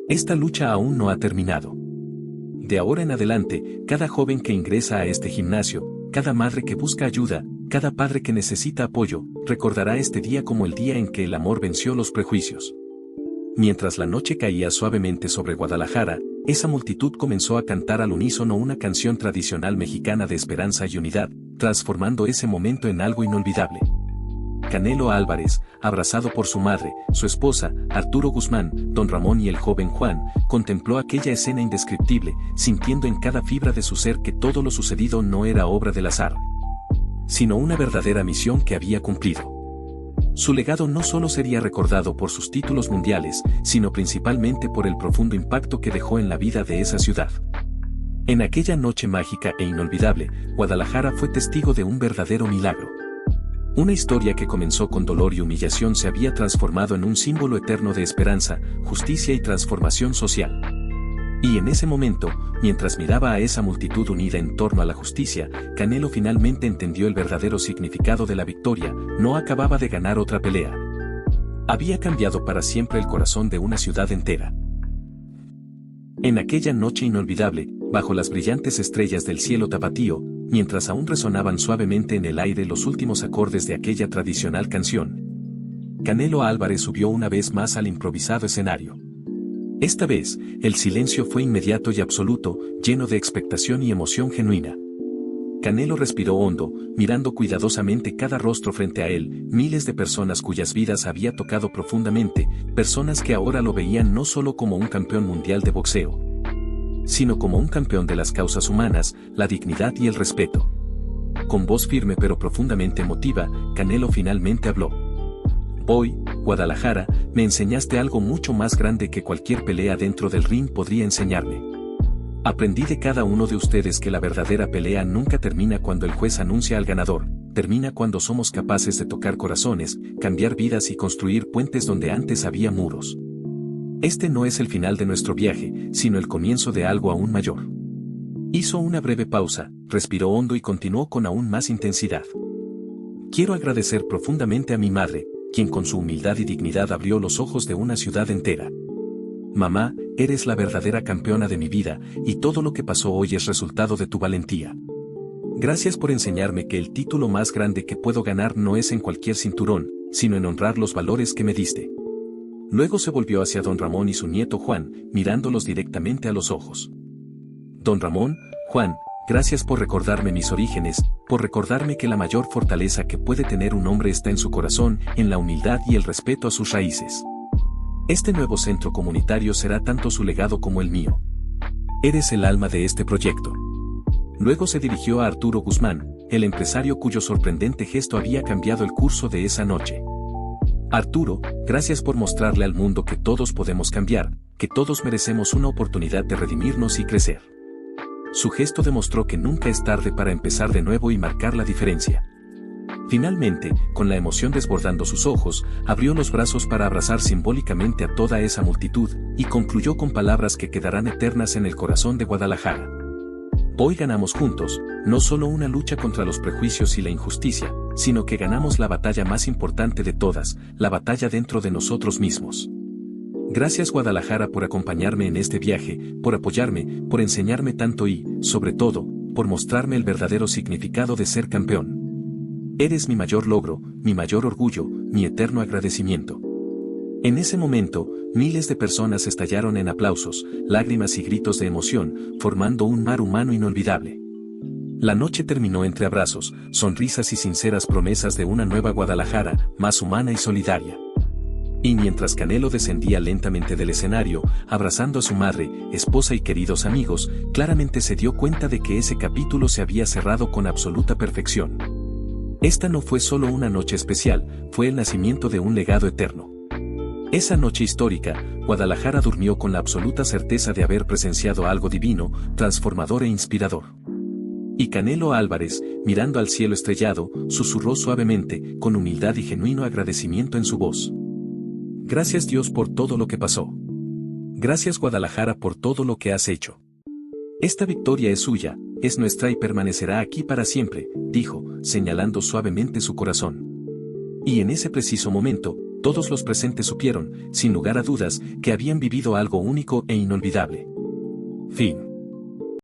Esta lucha aún no ha terminado. De ahora en adelante, cada joven que ingresa a este gimnasio, cada madre que busca ayuda, cada padre que necesita apoyo, recordará este día como el día en que el amor venció los prejuicios. Mientras la noche caía suavemente sobre Guadalajara, esa multitud comenzó a cantar al unísono una canción tradicional mexicana de esperanza y unidad, transformando ese momento en algo inolvidable. Canelo Álvarez, abrazado por su madre, su esposa, Arturo Guzmán, don Ramón y el joven Juan, contempló aquella escena indescriptible, sintiendo en cada fibra de su ser que todo lo sucedido no era obra del azar, sino una verdadera misión que había cumplido. Su legado no solo sería recordado por sus títulos mundiales, sino principalmente por el profundo impacto que dejó en la vida de esa ciudad. En aquella noche mágica e inolvidable, Guadalajara fue testigo de un verdadero milagro. Una historia que comenzó con dolor y humillación se había transformado en un símbolo eterno de esperanza, justicia y transformación social. Y en ese momento, mientras miraba a esa multitud unida en torno a la justicia, Canelo finalmente entendió el verdadero significado de la victoria. No acababa de ganar otra pelea. Había cambiado para siempre el corazón de una ciudad entera. En aquella noche inolvidable, bajo las brillantes estrellas del cielo tapatío, mientras aún resonaban suavemente en el aire los últimos acordes de aquella tradicional canción, Canelo Álvarez subió una vez más al improvisado escenario. Esta vez, el silencio fue inmediato y absoluto, lleno de expectación y emoción genuina. Canelo respiró hondo, mirando cuidadosamente cada rostro frente a él, miles de personas cuyas vidas había tocado profundamente, personas que ahora lo veían no solo como un campeón mundial de boxeo, sino como un campeón de las causas humanas, la dignidad y el respeto. Con voz firme pero profundamente emotiva, Canelo finalmente habló. Hoy, Guadalajara, me enseñaste algo mucho más grande que cualquier pelea dentro del ring podría enseñarme. Aprendí de cada uno de ustedes que la verdadera pelea nunca termina cuando el juez anuncia al ganador, termina cuando somos capaces de tocar corazones, cambiar vidas y construir puentes donde antes había muros. Este no es el final de nuestro viaje, sino el comienzo de algo aún mayor. Hizo una breve pausa, respiró hondo y continuó con aún más intensidad. Quiero agradecer profundamente a mi madre, quien con su humildad y dignidad abrió los ojos de una ciudad entera. Mamá, eres la verdadera campeona de mi vida, y todo lo que pasó hoy es resultado de tu valentía. Gracias por enseñarme que el título más grande que puedo ganar no es en cualquier cinturón, sino en honrar los valores que me diste. Luego se volvió hacia don Ramón y su nieto Juan, mirándolos directamente a los ojos. Don Ramón, Juan, gracias por recordarme mis orígenes, por recordarme que la mayor fortaleza que puede tener un hombre está en su corazón, en la humildad y el respeto a sus raíces. Este nuevo centro comunitario será tanto su legado como el mío. Eres el alma de este proyecto. Luego se dirigió a Arturo Guzmán, el empresario cuyo sorprendente gesto había cambiado el curso de esa noche. Arturo, gracias por mostrarle al mundo que todos podemos cambiar, que todos merecemos una oportunidad de redimirnos y crecer. Su gesto demostró que nunca es tarde para empezar de nuevo y marcar la diferencia. Finalmente, con la emoción desbordando sus ojos, abrió los brazos para abrazar simbólicamente a toda esa multitud, y concluyó con palabras que quedarán eternas en el corazón de Guadalajara. Hoy ganamos juntos, no solo una lucha contra los prejuicios y la injusticia, sino que ganamos la batalla más importante de todas, la batalla dentro de nosotros mismos. Gracias Guadalajara por acompañarme en este viaje, por apoyarme, por enseñarme tanto y, sobre todo, por mostrarme el verdadero significado de ser campeón. Eres mi mayor logro, mi mayor orgullo, mi eterno agradecimiento. En ese momento, miles de personas estallaron en aplausos, lágrimas y gritos de emoción, formando un mar humano inolvidable. La noche terminó entre abrazos, sonrisas y sinceras promesas de una nueva Guadalajara, más humana y solidaria. Y mientras Canelo descendía lentamente del escenario, abrazando a su madre, esposa y queridos amigos, claramente se dio cuenta de que ese capítulo se había cerrado con absoluta perfección. Esta no fue solo una noche especial, fue el nacimiento de un legado eterno. Esa noche histórica, Guadalajara durmió con la absoluta certeza de haber presenciado algo divino, transformador e inspirador. Y Canelo Álvarez, mirando al cielo estrellado, susurró suavemente, con humildad y genuino agradecimiento en su voz. Gracias Dios por todo lo que pasó. Gracias Guadalajara por todo lo que has hecho. Esta victoria es suya, es nuestra y permanecerá aquí para siempre, dijo, señalando suavemente su corazón. Y en ese preciso momento, todos los presentes supieron, sin lugar a dudas, que habían vivido algo único e inolvidable. Fin.